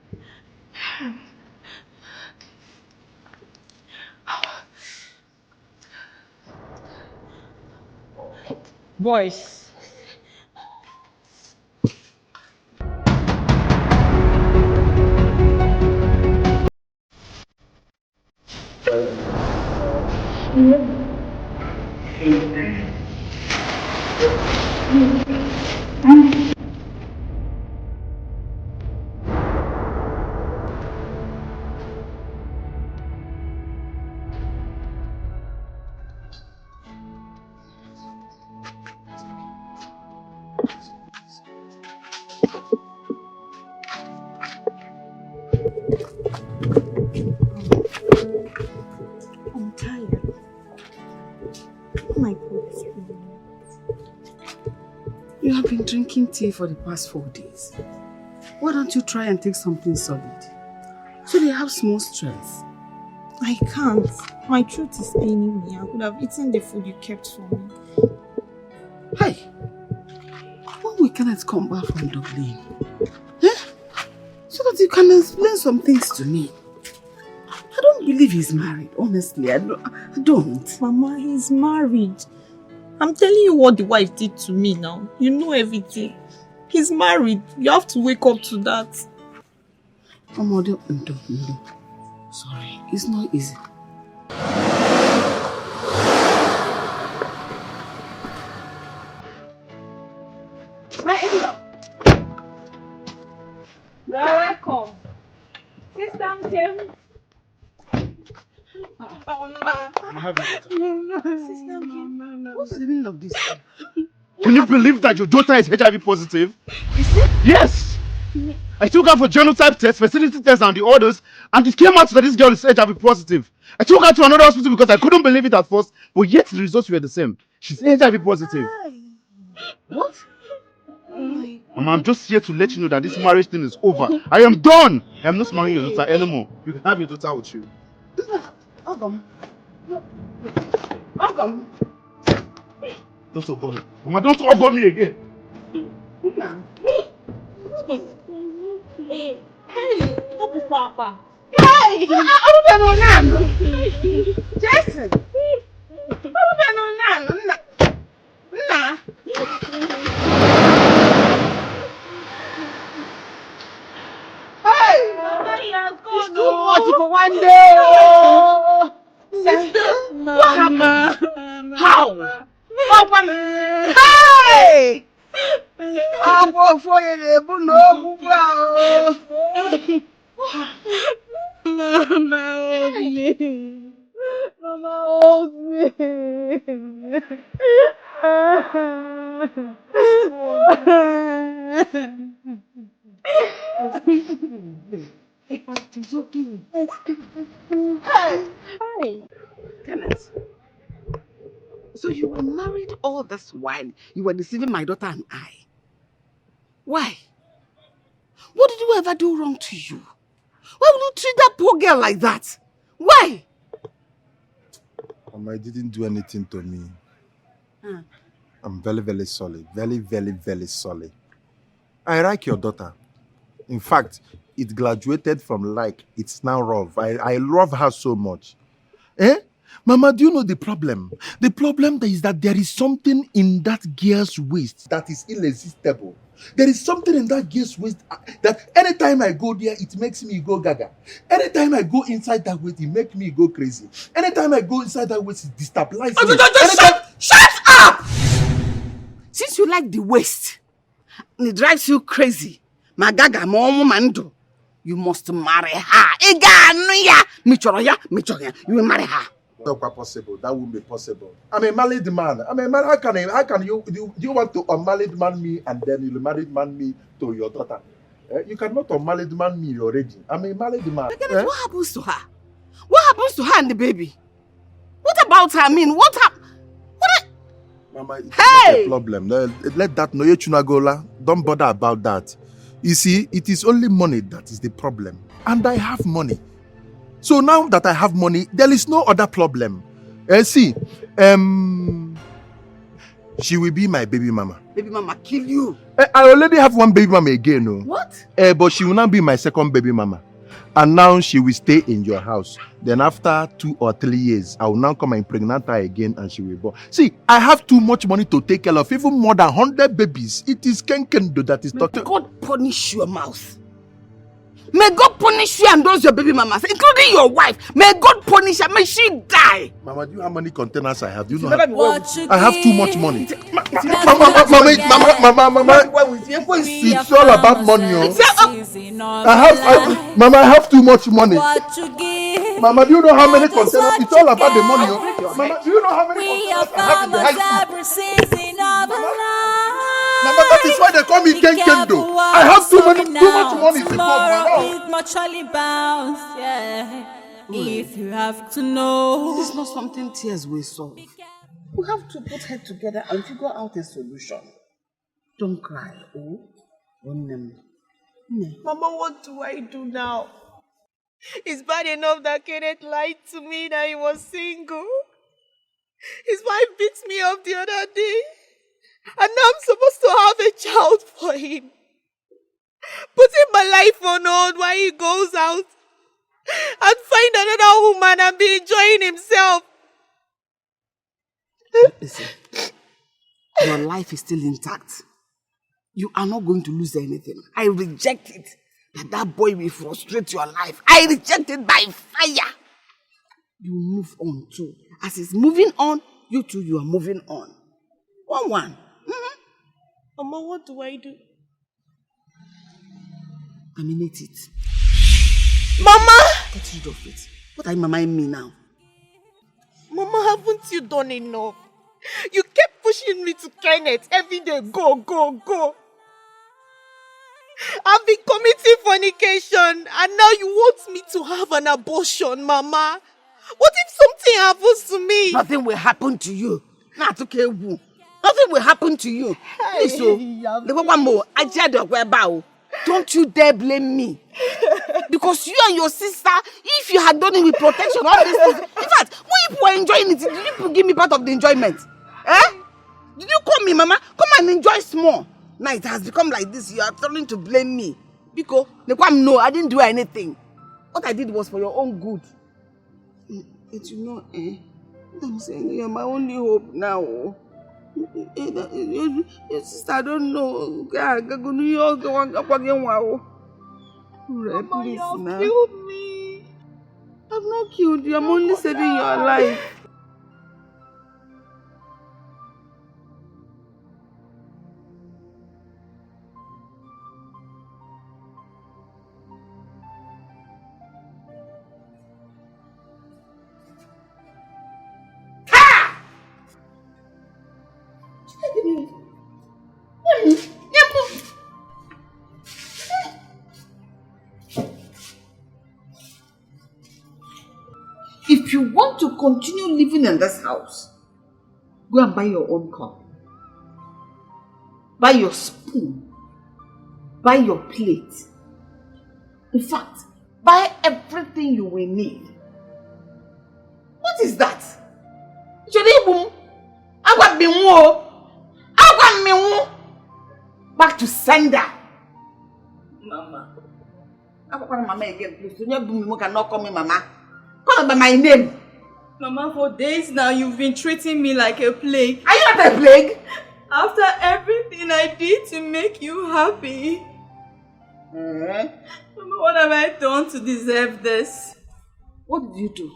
Boys. I'm tired. Oh my God. You have been drinking tea for the past 4 days. Why don't you try and take something solid? So they have small strength. I can't. My throat is paining me. I could have eaten the food you kept for me. Hey! When will Kenneth come back from Dublin? Eh? So that you can explain some things to me. I don't believe he's married, honestly. I don't. Mama, he's married. I'm telling you what the wife did to me now. You know everything. He's married. You have to wake up to that. Mama, don't. Sorry, it's not easy. Welcome. Sit down, Tim. What's the meaning of this? Can you believe that your daughter is HIV positive? Is it? Yes! I took her for genotype test, fertility test and the others, and it came out that this girl is HIV positive. I took her to another hospital because I couldn't believe it at first, but yet the results were the same. She's HIV positive. What? Mama, I'm just here to let you know that this marriage thing is over. I am done! I am not marrying your daughter anymore. You can have your daughter with you. Welcome. Don't talk about me. Mama, don't talk about me again. Hey, Papa. Hey! Jason! Hey! It's too much for one day! Oh. Sister! What happened? How? Hey! I'm going for you, but no, Mama, hold me. Mama, hold me. Hey! Kenneth, so you were married all this while you were deceiving my daughter and I. Why? What did we ever do wrong to you? Why would you treat that poor girl like that? Why? I didn't do anything to me. Huh. I'm very, very sorry. Very, very, very sorry. I like your daughter. In fact, it graduated from like, it's now love. I love her so much. Eh? Mama, do you know the problem? The problem is that there is something in that girl's waist that is irresistible. There is something in that girl's waist that anytime I go there, it makes me go gaga. Anytime I go inside that waist, it makes me go crazy. Anytime I go inside that waist, it destabilizes me. Shut up! Since you like the waist, and it drives you crazy, magaga, mando, You must marry her. You will marry her. Not quite possible. That won't be possible. I'm a married man. How can you do you want to unmarried man me and then you married man me to your daughter? You cannot unmarried man me already. I'm a married man. What happens to her? What happens to her and the baby? What about her? What happened? Mama, it's not a problem. Let that no Chunagola. Don't bother about that. You see, it is only money that is the problem. And I have money. So now that I have money, there is no other problem. See, she will be my baby mama. Baby mama kill you. I already have one baby mama again. No? What? But she will now be my second baby mama. And now she will stay in your house. Then after 2 or 3 years, I will now come and impregnate her again and she will born. See, I have too much money to take care of, even more than 100 babies. It is Kenkendo that is talking. May God punish your mouth. May God punish you and those your baby mamas, including your wife. May God punish her. May she die. Mama, do you know how many containers I have? Do you know? I have too much money. Mama, it's all about money. Mama, I have too much money. Mama, do you know how many containers? It's all about the money. Mama, do you know how many containers I have in the house? Mama, that is why they call me Kenkendo. I have too much money to If you have to know, this is not something tears will solve. We have to put head together and figure out a solution. Don't cry, Mama, what do I do now? It's bad enough that Kenneth lied to me that he was single. His wife beat me up the other day. And now I'm supposed to have a child for him. Putting my life on hold while he goes out and find another woman and be enjoying himself. Listen, your life is still intact. You are not going to lose anything. I reject it. That boy will frustrate your life. I reject it by fire. You move on too. As he's moving on, you too, you are moving on. One. Mama, what do I do? Terminate it. Mama! Get rid of it. What are you mammaing me now? Mama, haven't you done enough? You kept pushing me to Kenneth every day. Go. I've been committing fornication and now you want me to have an abortion, Mama. What if something happens to me? Nothing will happen to you. Nothing will happen to you. Don't you dare blame me. Because you and your sister, if you had done it with protection, all these things. In fact, when you were enjoying it, did you give me part of the enjoyment? Did you call me, Mama? Come and enjoy small. Now it has become like this. You are trying to blame me. Because, no, I didn't do anything. What I did was for your own good. But you know, I'm saying you're my only hope now. Your sister, I don't know. Mama, you have killed me. I've not killed you. I'm only saving your life. If you want to continue living in this house, go and buy your own cup. Buy your spoon. Buy your plate. In fact, buy everything you will need. What is that? Back to sender. Mama. Mama again, please. You cannot call me Mama. Call me by my name. Mama, for days now you've been treating me like a plague. Are you not a plague? After everything I did to make you happy. Mama, what have I done to deserve this? What did you do?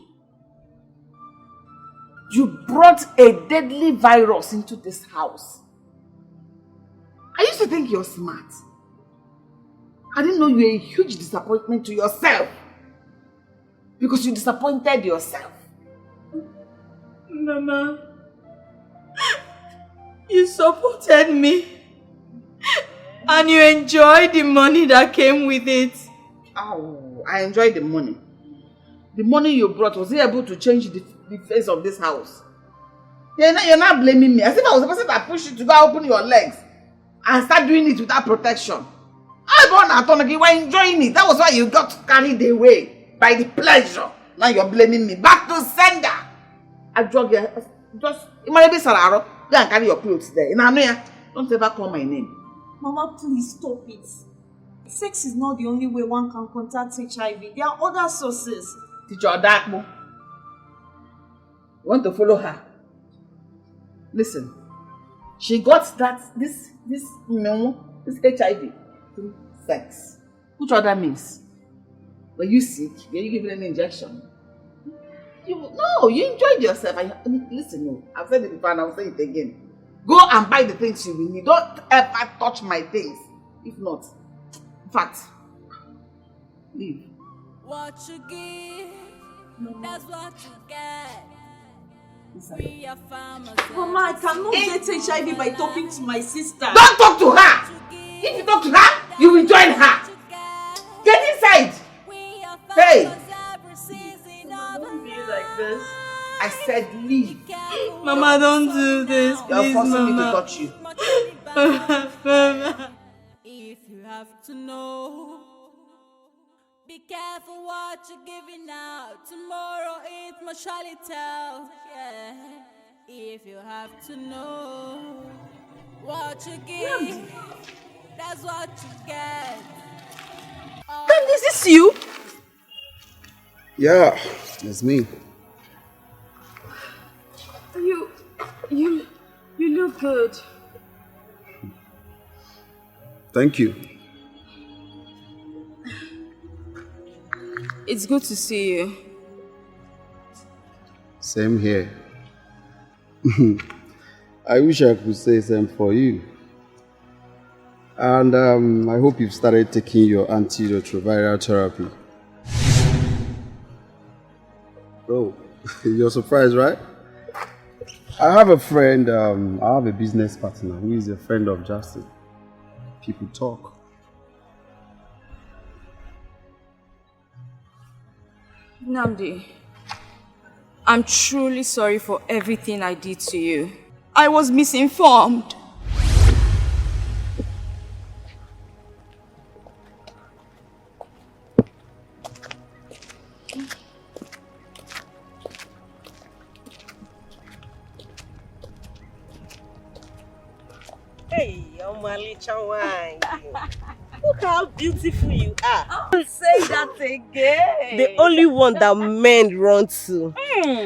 You brought a deadly virus into this house. I used to think you're smart. I didn't know you were a huge disappointment to yourself. Because you disappointed yourself. Mama, you supported me. And you enjoyed the money that came with it. Oh, I enjoyed the money. The money you brought, was it able to change the face of this house? You're not blaming me. As if I was the person that pushed you to go open your legs and start doing it without protection. You were enjoying it. That was why you got carried away by the pleasure. Now you're blaming me. Back to sender. I drug you. Just, go and carry your clothes there. Don't ever call my name. Mama, please stop it. Sex is not the only way one can contact HIV. There are other sources. Teacher Odakmo. You want to follow her? Listen. She got this HIV through sex. Which other means? Were you sick? Were you given an injection? You enjoyed yourself. Listen, no. I've said it before and I'll say it again. Go and buy the things you will need. Don't ever touch my things. If not, in fact, leave. What you give, that's what you get. We are farmers. Mama, I cannot get HIV by talking to my sister. Don't talk to her! If you talk to her, you will join her. Get inside! Hey! Don't be like this. I said leave. Mama, don't do this, please, You're forcing Mama. me to touch you. Mama. If you have to know, be careful what you're giving out. Tomorrow it must surely tell. Yeah. If you have to know what you give, that's what you get. Then this is you? Yeah, it's me. You look good. Thank you. It's good to see you. Same here. I wish I could say same for you. And I hope you've started taking your antiretroviral therapy. Oh, you're surprised, right? I have a friend, I have a business partner who is a friend of Justin. People talk. Namdi, I'm truly sorry for everything I did to you. I was misinformed. Hey, Omalicha wine. Look how beautiful you are. Don't say that again. The only one that men run to.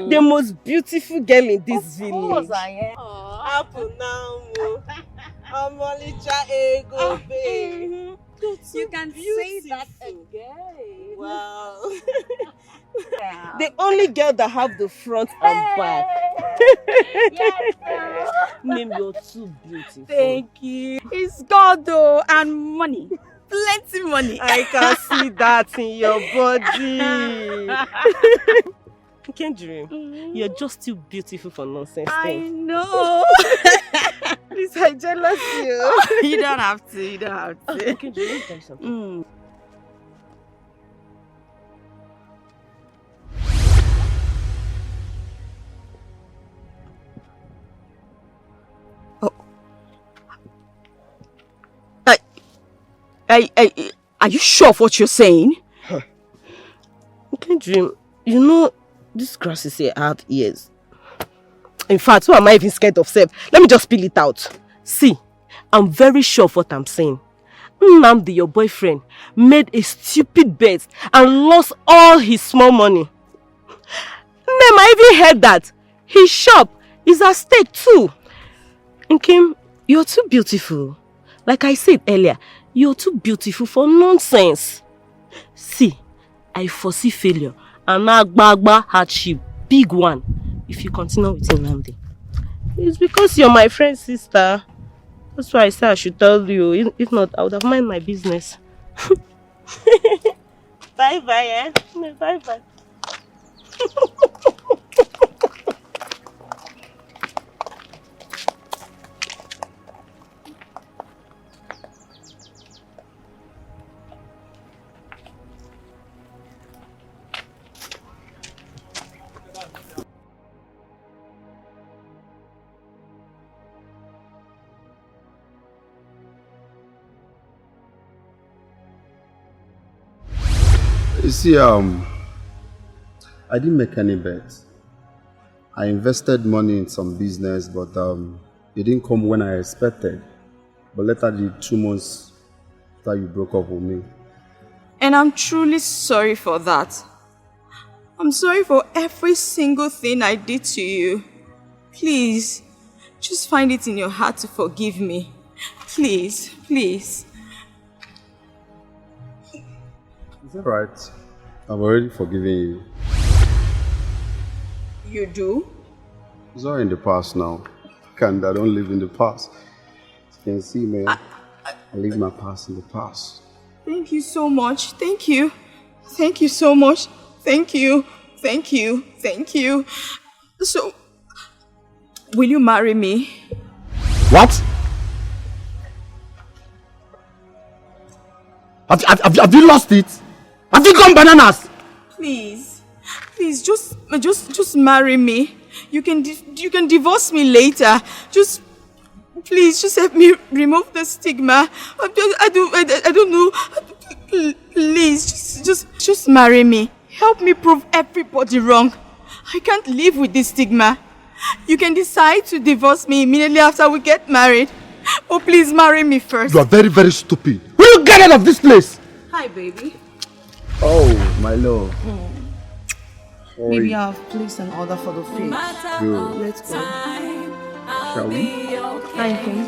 The most beautiful girl in this village. Of course I am. Apple now. Omalicha ego babe. You can say that again. Wow. The only girl that have the front and back. Yes, girl. Name, you're too beautiful. Thank you. It's God though, and money. Plenty money. I can see that in your body. You can't dream. You're just too beautiful for nonsense I things. know. Please, I jealous you. You don't have to. You don't have to. Okay, dream. Let me tell you something. Are you sure of what you're saying? Okay, dream. You know, this grass is here have ears. In fact, who am I even scared of self? Let me just spill it out. See, I'm very sure of what I'm saying. Nnamdi, your boyfriend, made a stupid bet and lost all his small money. Name, I even heard that his shop is at stake too. Nkim, you're too beautiful. Like I said earlier, you're too beautiful for nonsense. See, I foresee failure and Agbagba hardship, big one, if you continue with Nnamdi. It's because you're my friend's sister. That's why I said I should tell you. If not, I would have minded my business. Bye bye, eh? Bye bye. You see, I didn't make any bets. I invested money in some business, but it didn't come when I expected. But later, the 2 months after you broke up with me. And I'm truly sorry for that. I'm sorry for every single thing I did to you. Please, just find it in your heart to forgive me. Please, please. Is that right? I've already forgiven you. You do? It's all in the past now. I don't live in the past. As you can see, man, I leave my past in the past. Thank you so much. Thank you. Thank you so much. Thank you. Thank you. Thank you. So, will you marry me? What? Have you lost it? Have you gone bananas? Please, just marry me. You can divorce me later. Please, just help me remove the stigma. I don't know. Please, just marry me. Help me prove everybody wrong. I can't live with this stigma. You can decide to divorce me immediately after we get married. Oh, please marry me first. You are very, very stupid. Will you get out of this place? Hi, baby. Oh, my love. Maybe I've placed an order for the fish. Good. Let's go. Shall we? I think.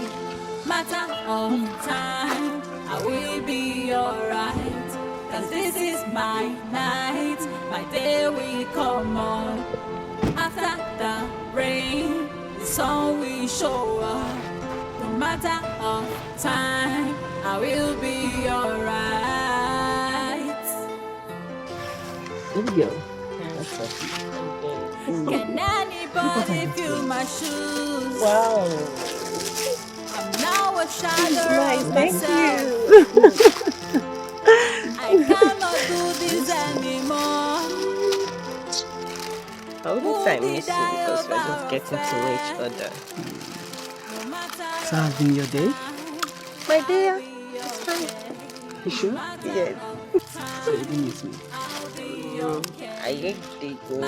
Matter of time, I will be alright. Cause this is my night, my day will come on. After the rain, the sun will show up. No matter of time, I will be alright. Good girl. Can anybody feel my shoes? Wow. I'm now a shadow Nice, of thank myself. you. I cannot do this anymore. How did I miss you because we're just getting to know each other? So how's been your day? My dear, it's fine. You sure? Yes. So you didn't miss me? I hate it now.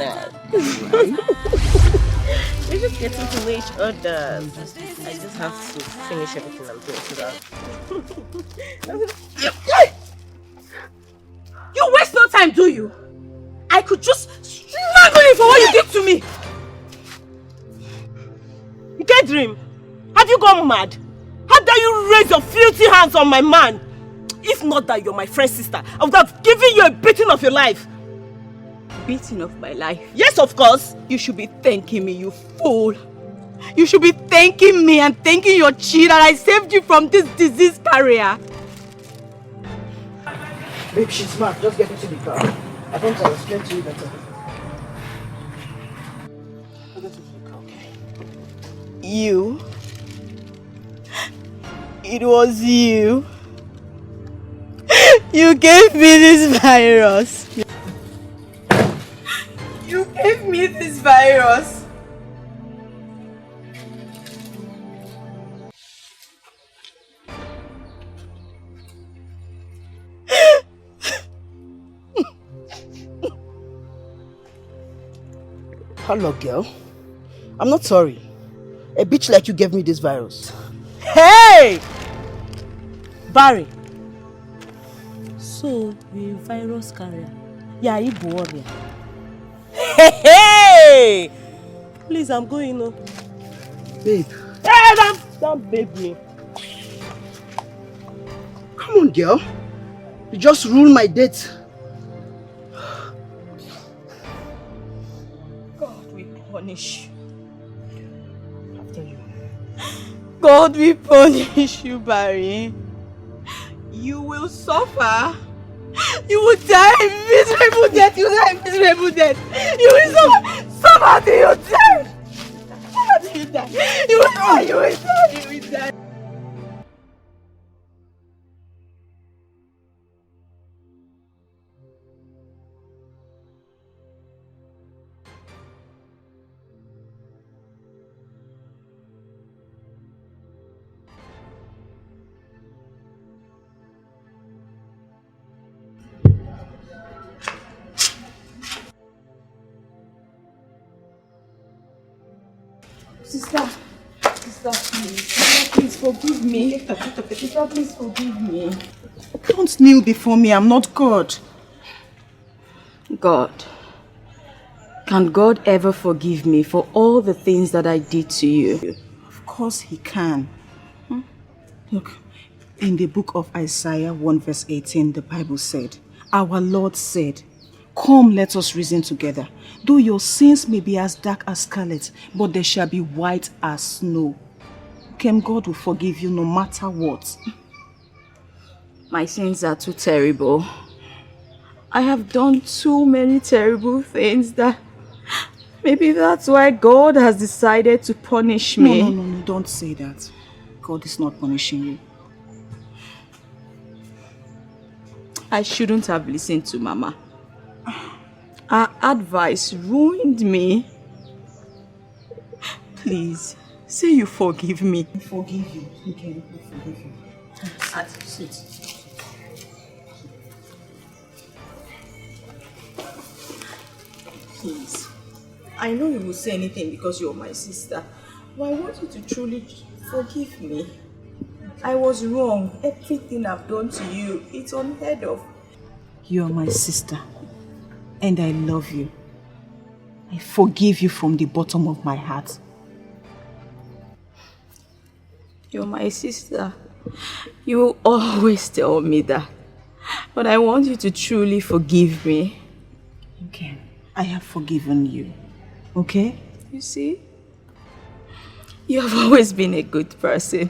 Right? We're just getting to know each other. I just have to finish everything I'm doing so that. You waste no time, do you? I could just strangle you for what you did to me. You can't dream. Have you gone mad? How dare you raise your filthy hands on my man? If not that you're my friend's sister, I would have given you a beating of your life. Beating of my life? Yes, of course. You should be thanking me, you fool. You should be thanking me and thanking your chi that I saved you from this disease carrier. Babe, she's smart. Just get into the car. I think I'll explain to you better. Get into the car, okay? You? It was you. You gave me this virus. You gave me this virus. Hello, girl. I'm not sorry. A bitch like you gave me this virus. Hey! Barry. So, you're a virus carrier. Yeah, you warrior. Hey! Please, I'm going now. Babe. Hey, don't babe me. Come on, girl. You just ruined my date. God will punish you. After you. God will punish you, Barry. You will suffer. You will die a miserable death. You will die a miserable death. You will suffer till you die. Suffer till you die. You will die. You will die. You will die. Sister, please forgive me. Sister, please forgive me. Don't kneel before me. I'm not God. God. Can God ever forgive me for all the things that I did to you? Of course he can. Look, in the book of Isaiah 1 verse 18, the Bible said, our Lord said, come, let us reason together. Though your sins may be as dark as scarlet, but they shall be white as snow. God will forgive you no matter what. My sins are too terrible. I have done too many terrible things that maybe that's why God has decided to punish me. No, don't say that. God is not punishing you. I shouldn't have listened to Mama. Her advice ruined me. Please, say you forgive me. I forgive you. Okay, I forgive you. Sit. Please. I know you will say anything because you're my sister, but I want you to truly forgive me. I was wrong. Everything I've done to you, it's unheard of. You are my sister, and I love you. I forgive you from the bottom of my heart. You're my sister. You will always tell me that. But I want you to truly forgive me. Okay, I have forgiven you. Okay? You see? You have always been a good person.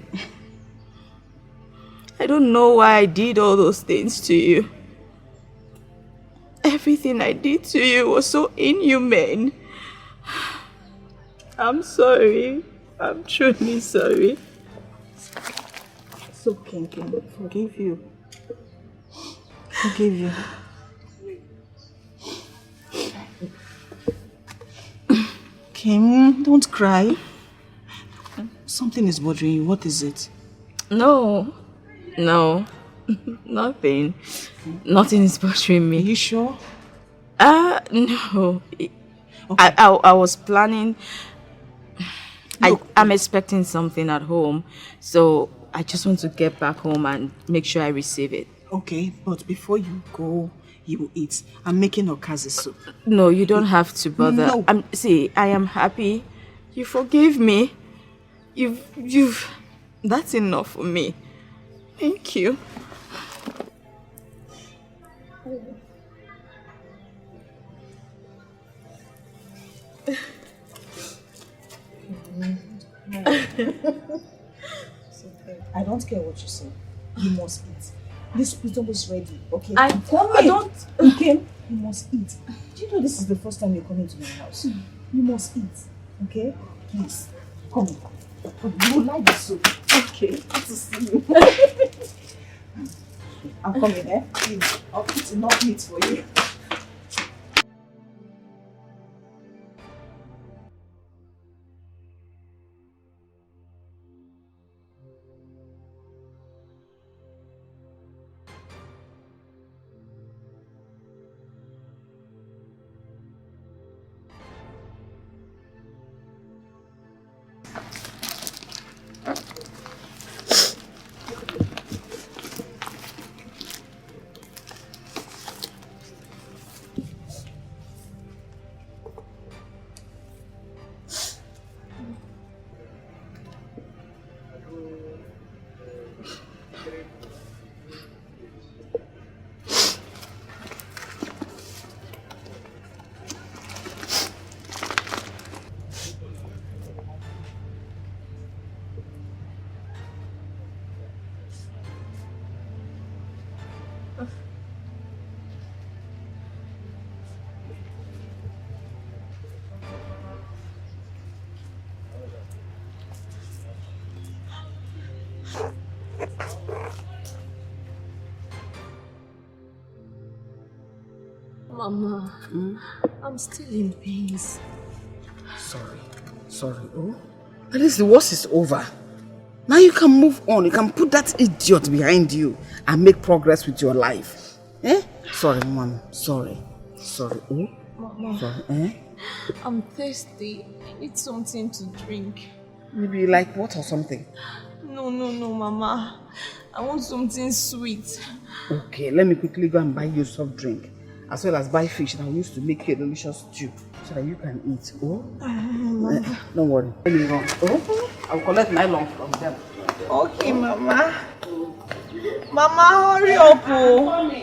I don't know why I did all those things to you. Everything I did to you was so inhumane. I'm sorry. I'm truly sorry. It's okay, Kim. Forgive you. Forgive you. Kim, don't cry. Something is bothering you. What is it? No. Nothing. Nothing is bothering me. Are you sure? No. Okay. I was planning. I'm expecting something at home, so I just want to get back home and make sure I receive it. Okay, but before you go, you will eat. I'm making okazi soup. No, you don't have to bother. No. See, I am happy. You forgive me. You've. That's enough for me. Thank you. I don't care what you say. You must eat. This is almost ready, okay? I don't. Okay? You must eat. Do you know this is the first time you're coming to my house? You must eat, okay? Please, come on. You like the soup. Okay, good to see you. I'm coming, eh? Please, I'll put enough meat for you. Mama, I'm still in pains. Sorry, oh? At least the worst is over. Now you can move on. You can put that idiot behind you and make progress with your life. Eh? Sorry, Mom. Sorry, oh? Mama, Sorry, eh? I'm thirsty. I need something to drink. Maybe like water or something. No, Mama. I want something sweet. Okay, let me quickly go and buy you a soft drink. As well as buy fish that I used to make you a delicious stew so that you can eat. Oh? Don't worry. Let me run. Oh? I'll collect nylon from them. Okay, Mama. Mama, hurry up. Oh.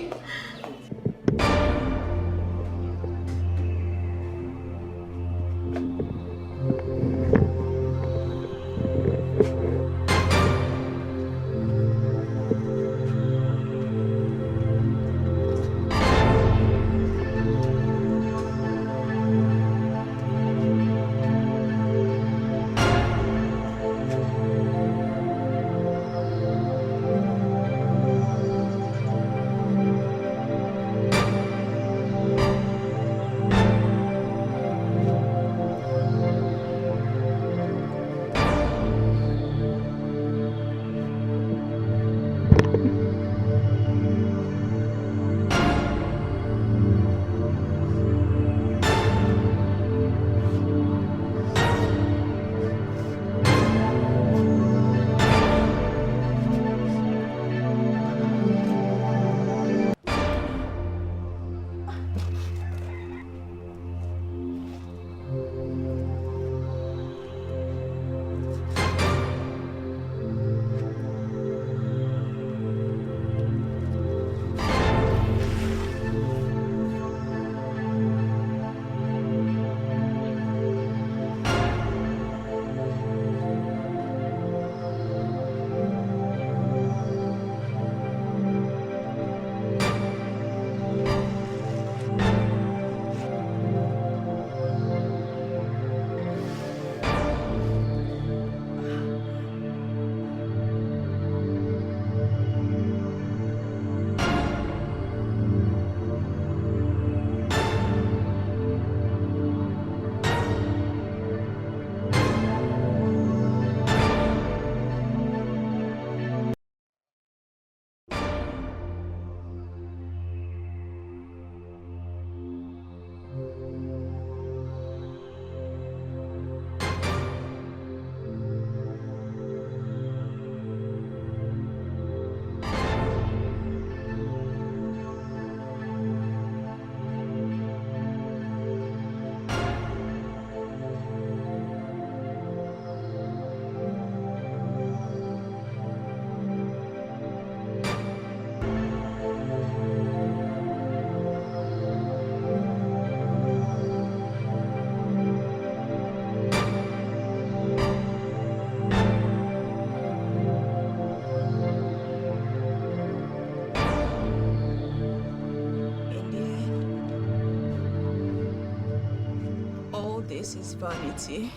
This is vanity.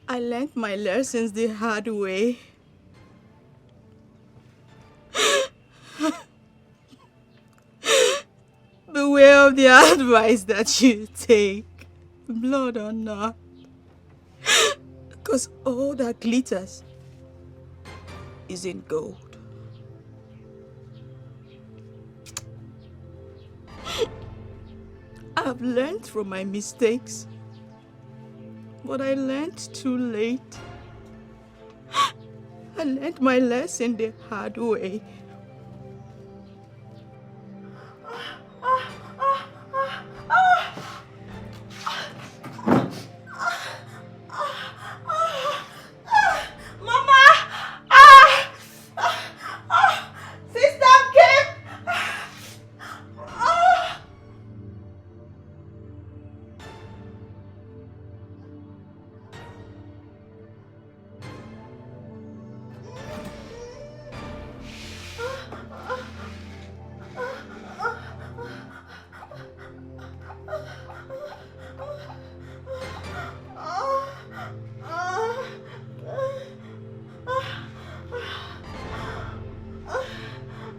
I learned my lessons the hard way. Beware of the advice that you take, blood or not. Because all that glitters isn't gold. I've learned from my mistakes, but I learned too late. I learned my lesson the hard way.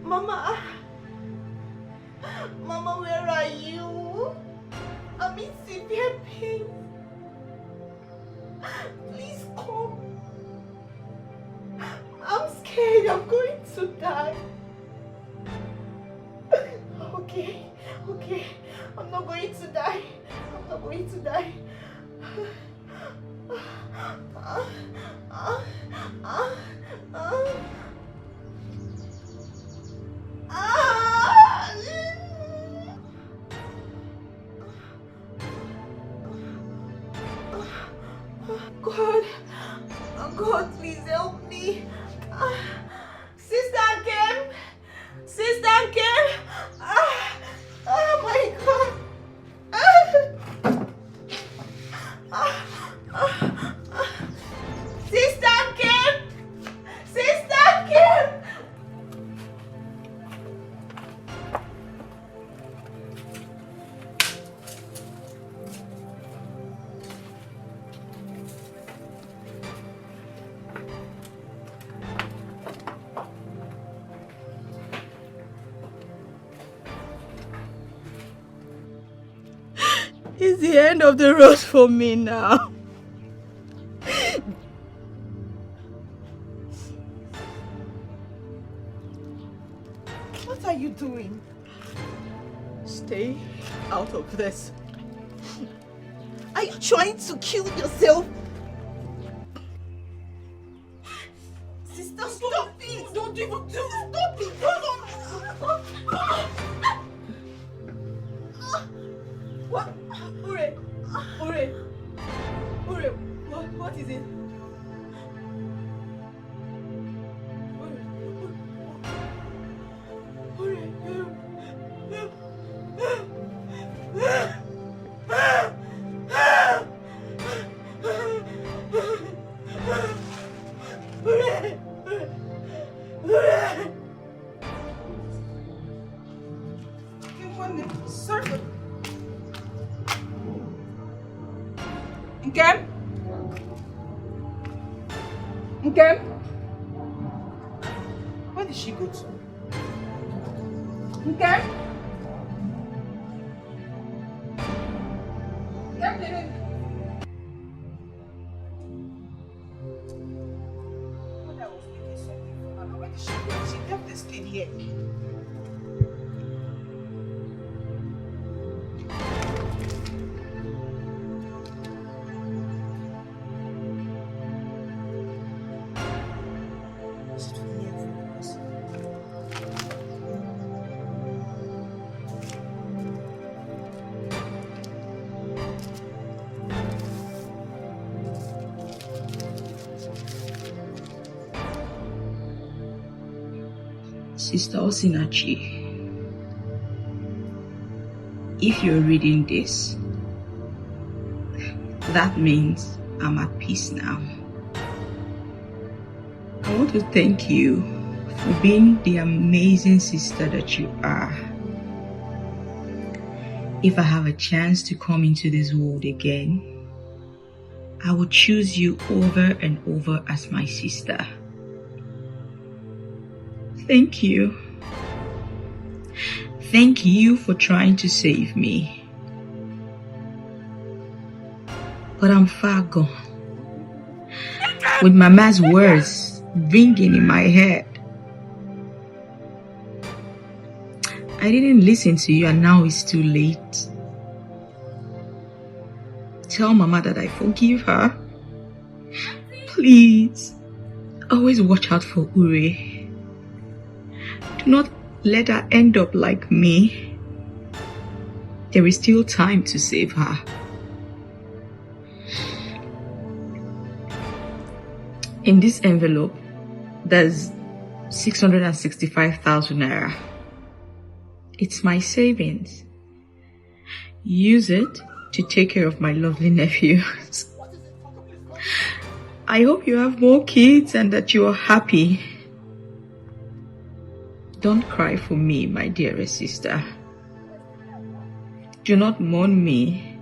Mama. Mama, where are you? I'm in severe pain. Please come. I'm scared I'm going to die. Okay, okay. I'm not going to die. I'm not going to die. God, God, please help me. Sister Kim, Sister Kim. Oh my God. Sister Kim, Sister Kim. It's the end of the road for me now. What are you doing? Stay out of this. Are you trying to kill yourself? Sister, stop it! Don't even do it! Stop it! What? Ure! Ure! Ure! What is it? Nkem? Nkem? Where did she go to? Nkem? Nkem didn't. I was thinking something for her. Where did she go? She left this kid here. Sister Osinachi, if you're reading this, that means I'm at peace now. I want to thank you for being the amazing sister that you are. If I have a chance to come into this world again, I will choose you over and over as my sister. Thank you. Thank you for trying to save me. But I'm far gone. With Mama's words ringing in my head. I didn't listen to you and now it's too late. Tell Mama that I forgive her. Please, always watch out for Ure. Do not let her end up like me. There is still time to save her. In this envelope, there's 665,000 naira. It's my savings. Use it to take care of my lovely nephews. I hope you have more kids and that you are happy. Don't cry for me, my dearest sister. Do not mourn me.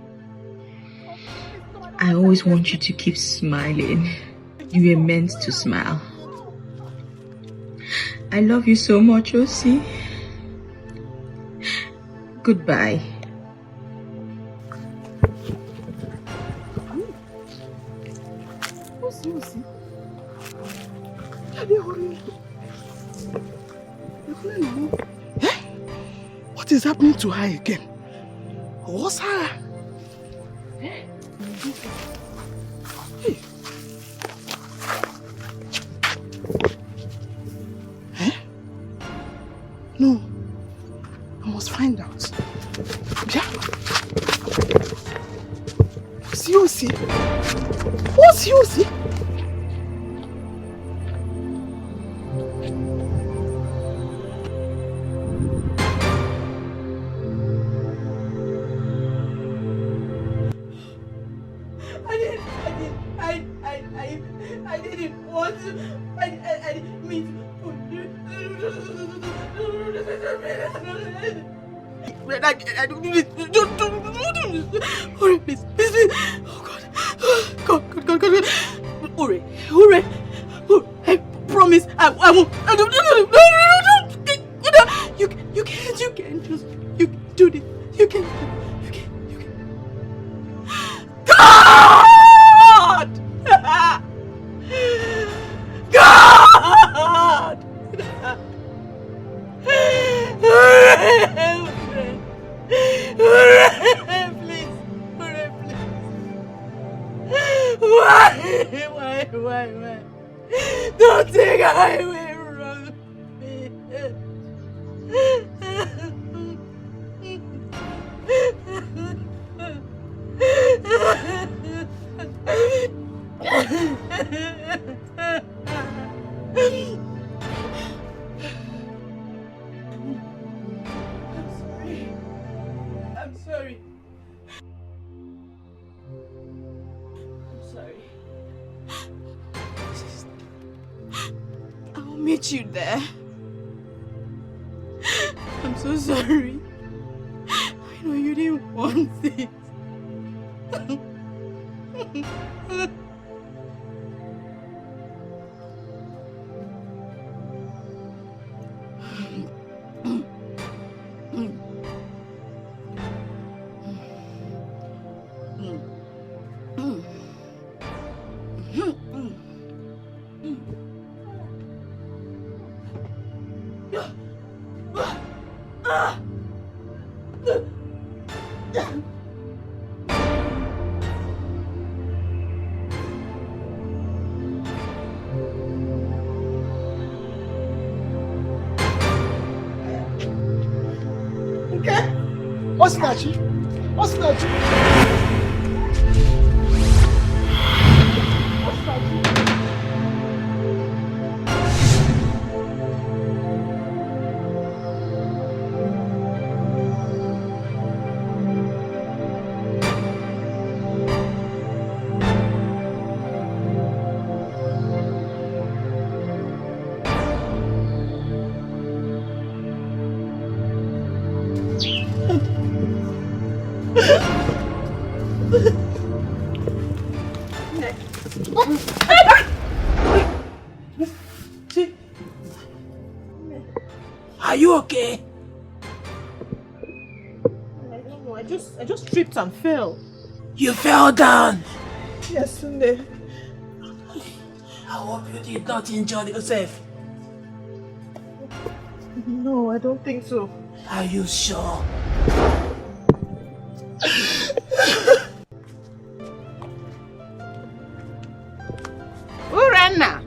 I always want you to keep smiling. You were meant to smile. I love you so much, Osi. Goodbye. Osi. What is happening to her again? What's her? No, I must find out. Yeah. Osi. What's Osi? I didn't want to. I didn't mean Ore, please. Oh God. Ore. I promise I won't. No. You can just, you can do this. You can. God! God! Please. Why? Don't take her away from me. I'm sorry. I'll meet you there. I'm so sorry. I know you didn't want it. Osinachi. Are you okay? I don't know. I just tripped and fell. You fell down. Yes, Sunday. I hope you did not injure yourself. No, I don't think so. Are you sure? Urenna.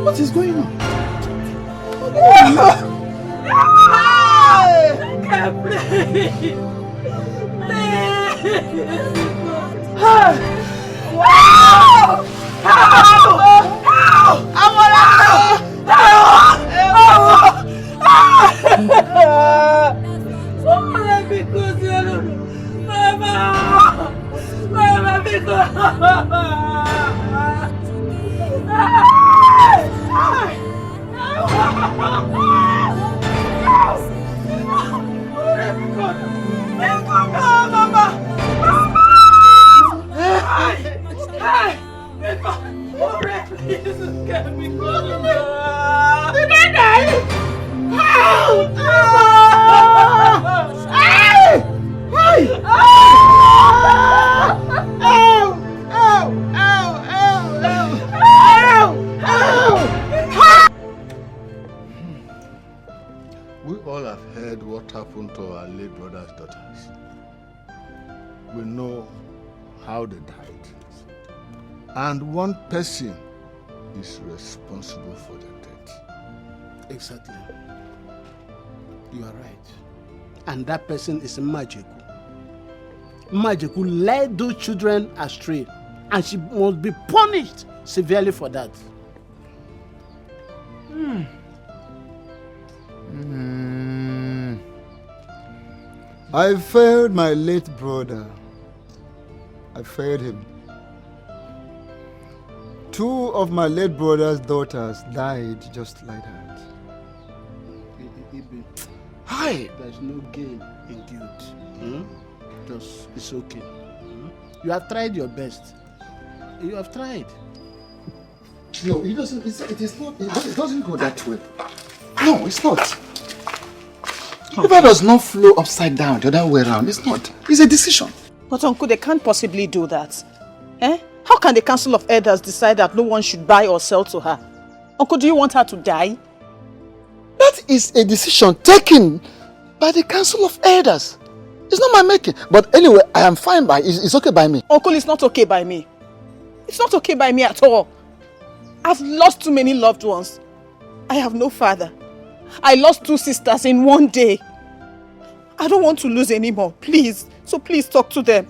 What is going on? I can't play. We all have heard what happened to our late brother's daughters. We know how they died. And one person is responsible for their death. Exactly. You are right. And that person is Majeku. Majeku led those children astray, and she must be punished severely for that. I failed my late brother. I failed him. 2 of my late brother's daughters died just like that. Hi! There's no gain in guilt. Just, it's okay. You have tried your best. You have tried. No, it doesn't. It doesn't go that way. No, it's not. The river does not flow upside down the other way around. It's not. It's a decision. But Uncle, they can't possibly do that. Eh? How can the Council of Elders decide that no one should buy or sell to her? Uncle, do you want her to die? That is a decision taken by the Council of Elders. It's not my making. But anyway, I am fine by it. It's okay by me. Uncle, it's not okay by me. It's not okay by me at all. I've lost too many loved ones. I have no father. I lost 2 sisters in one day. I don't want to lose any more. Please. So please talk to them.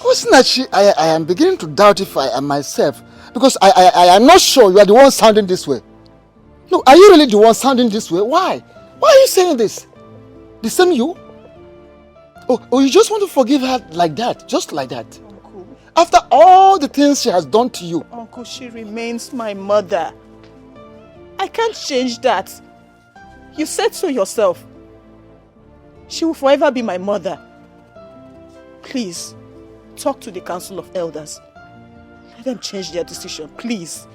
Wasn't that I am beginning to doubt if I am myself. Because I am not sure you are the one sounding this way. No, are you really the one sounding this way? Why? Why are you saying this? The same you? Oh, you just want to forgive her like that? Just like that? Uncle. After all the things she has done to you. Uncle, she remains my mother. I can't change that. You said so yourself. She will forever be my mother. Please, talk to the Council of Elders. Let them change their decision, please.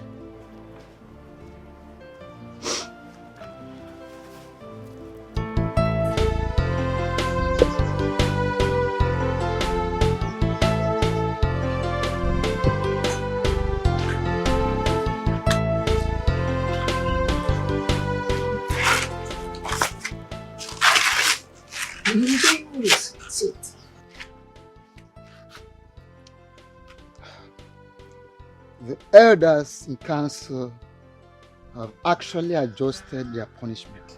The elders in council have actually adjusted their punishment.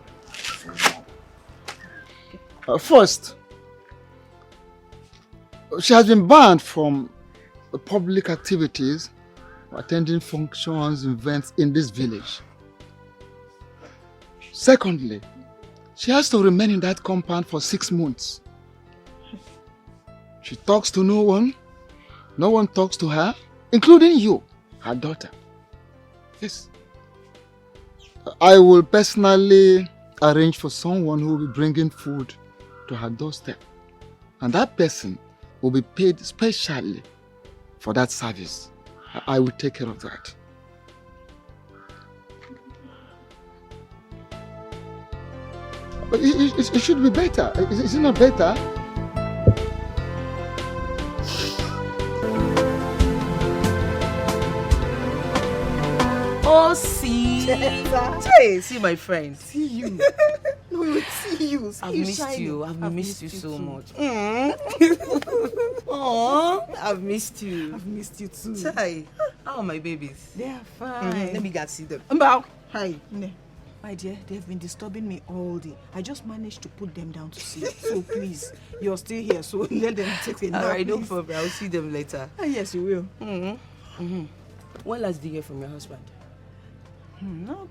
First, she has been banned from public activities, attending functions, events in this village. Secondly, she has to remain in that compound for 6 months. She talks to no one talks to her, including you, her daughter. Yes. I will personally arrange for someone who will be bringing food to her doorstep. And that person will be paid specially for that service. I will take care of that. But it should be better. Is it not better? Oh, see. Hey, see my friend. See you. No, we will see you. I've missed you. I've missed you so much. Oh, I've missed you. I've missed you too. Chai. How are my babies? They are fine. Let me go see them. Mbao. Hi. My dear, they've been disturbing me all day. I just managed to put them down to sleep. So please, you're still here, so let them take a nap. Alright, no please. problem. I'll see them later. Yes, you will. When last did you hear from your husband? Not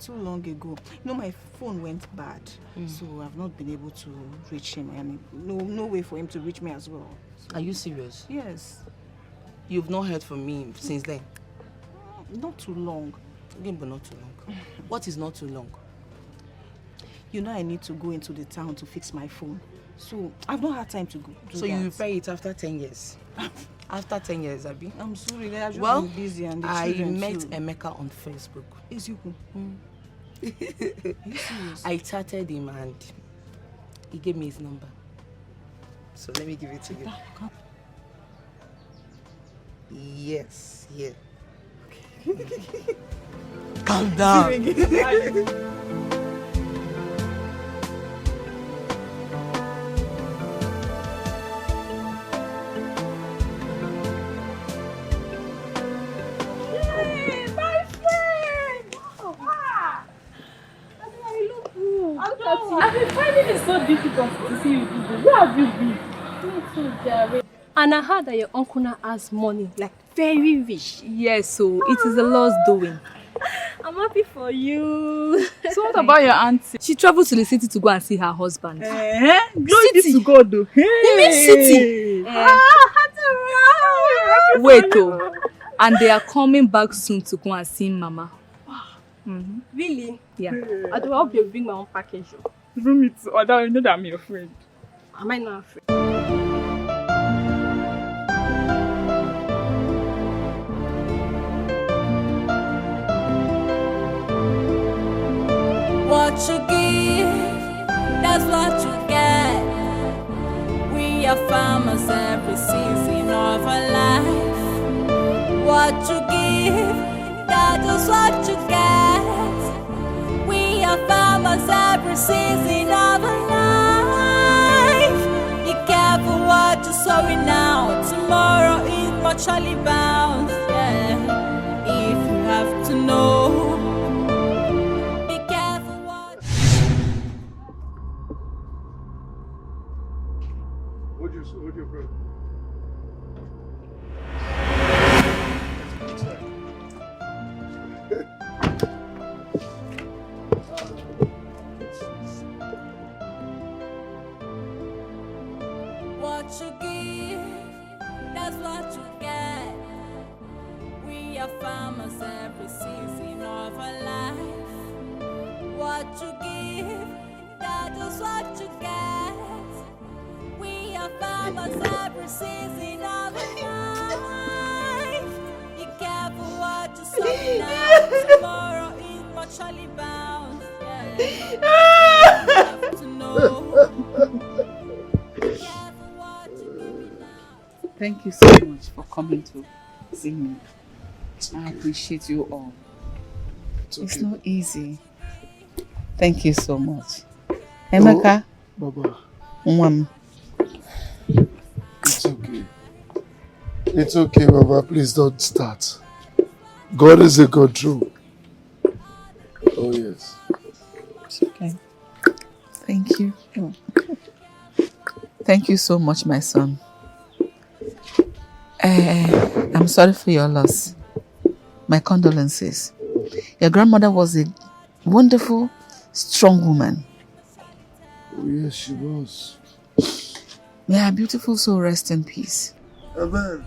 too long ago. My phone went bad, so I've not been able to reach him, and no way for him to reach me as well. So, Are you serious? yes, You've not heard from me since then? not too long. Again, but not too long. What is not too long? I need to go into the town to fix my phone, so I've not had time to go. So you repair it after 10 years? After 10 years, Abi? I'm sorry, I've just Well, been busy and the I children met too. Emeka on Facebook. Is you? I chatted him and he gave me his number. So let me give it to you. Yes, yeah. Calm down. I've been finding it so difficult to see you do this. Where have you been? And I heard that your uncle now has money, like very rich. Yes, so it is the Lord's doing. I'm happy for you. So what about your auntie? She traveled to the city to go and see her husband. Glory be to God, though. You mean city? Wait, oh. And they are coming back soon to go and see Mama. Really? Yeah. I do hope you bring my own package. Bring me to other, you know that I'm your friend. Am I not afraid? What you give, that's what you get. We are farmers every season of our life. What you give, that is what you get. We are farmers every season of our life. Be careful what you're sowing now. Tomorrow is mutually bound. Yeah. If you have to know. Hold your breath. What you give, that's what you get. We are farmers every season of our life. What you give, that is what you get. We are farmers every season of our life. Be careful what you sow now. Tomorrow is mutually bound. Yeah. You have to know. Thank you so much for coming to see me. I appreciate you all. It's not easy. Thank you so much. Emeka? Baba. It's okay. It's okay, Baba. Please don't start. God is in control. Oh, yes. It's okay. Thank you. Thank you so much, my son. I'm sorry for your loss. My condolences. Your grandmother was a wonderful, strong woman. Oh, yes, she was. May her beautiful soul rest in peace. Amen.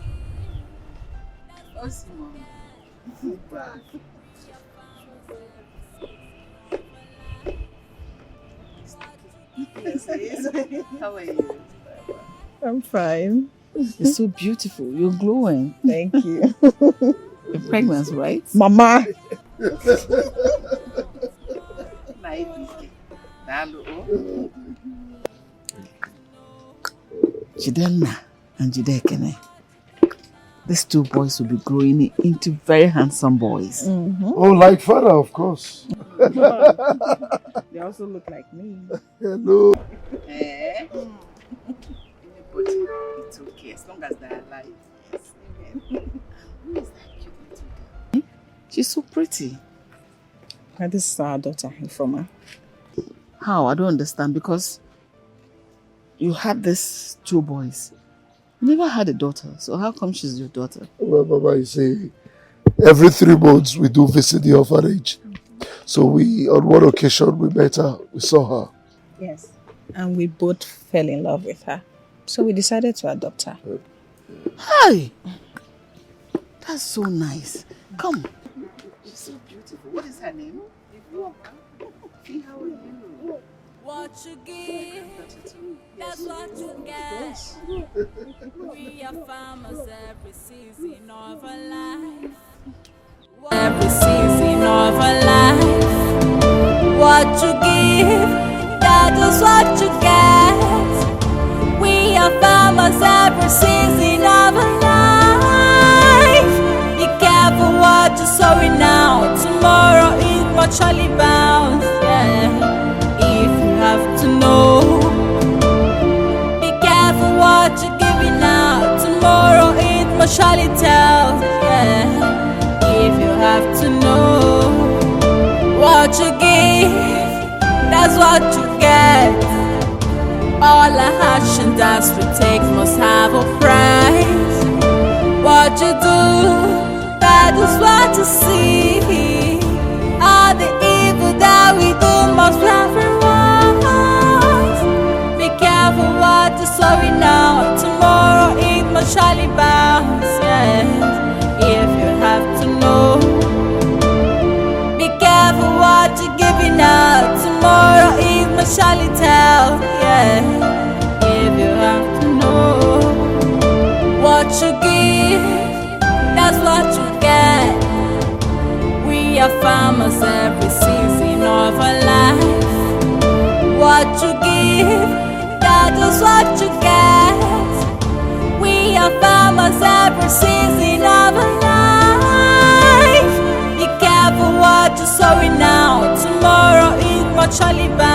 How are you? I'm fine. You're so beautiful. You're glowing. Thank you. You're pregnant, right? Mama. Jidenna and Jidekene. These two boys will be growing into very handsome boys. Oh, like father, of course. They also look like me. Hello. But it's okay as long as they're alive. Yes. Amen. She's so pretty. And this is our daughter, Ifoma. How? I don't understand, because you had these 2 boys. You never had a daughter, so how come she's your daughter? Well, Baba, you see, every 3 months we do visit the orphanage. So on one occasion, we met her, we saw her. Yes. And we both fell in love with her. So we decided to adopt her. Hi! That's so nice. Come. She's so beautiful. What is her name? What you give, that's what you get. We are farmers every season of our life. Every season of our life. What you give, that is what you get. We are farmers every season of our life. Be careful what you're sowing now. Tomorrow is mutually bound. Yeah. If you have to know, be careful what you're giving out. Tomorrow it must surely tell. Yeah. If you have to know what you give, that's what you get. All our action that we take must have a price. What you do, that is what you see. All the evil that we do must have a rise. Be careful what you're sowing now. Tomorrow it must surely bounce. Yes. If you have to know, be careful what you're giving out. Tomorrow it must surely tell. Yeah. If you have to know what you give, that's what you get. We are farmers every season of our life. What you give, that is what you get. We are farmers every season of our life. Be careful what you're sowing now. Tomorrow is mutually bound.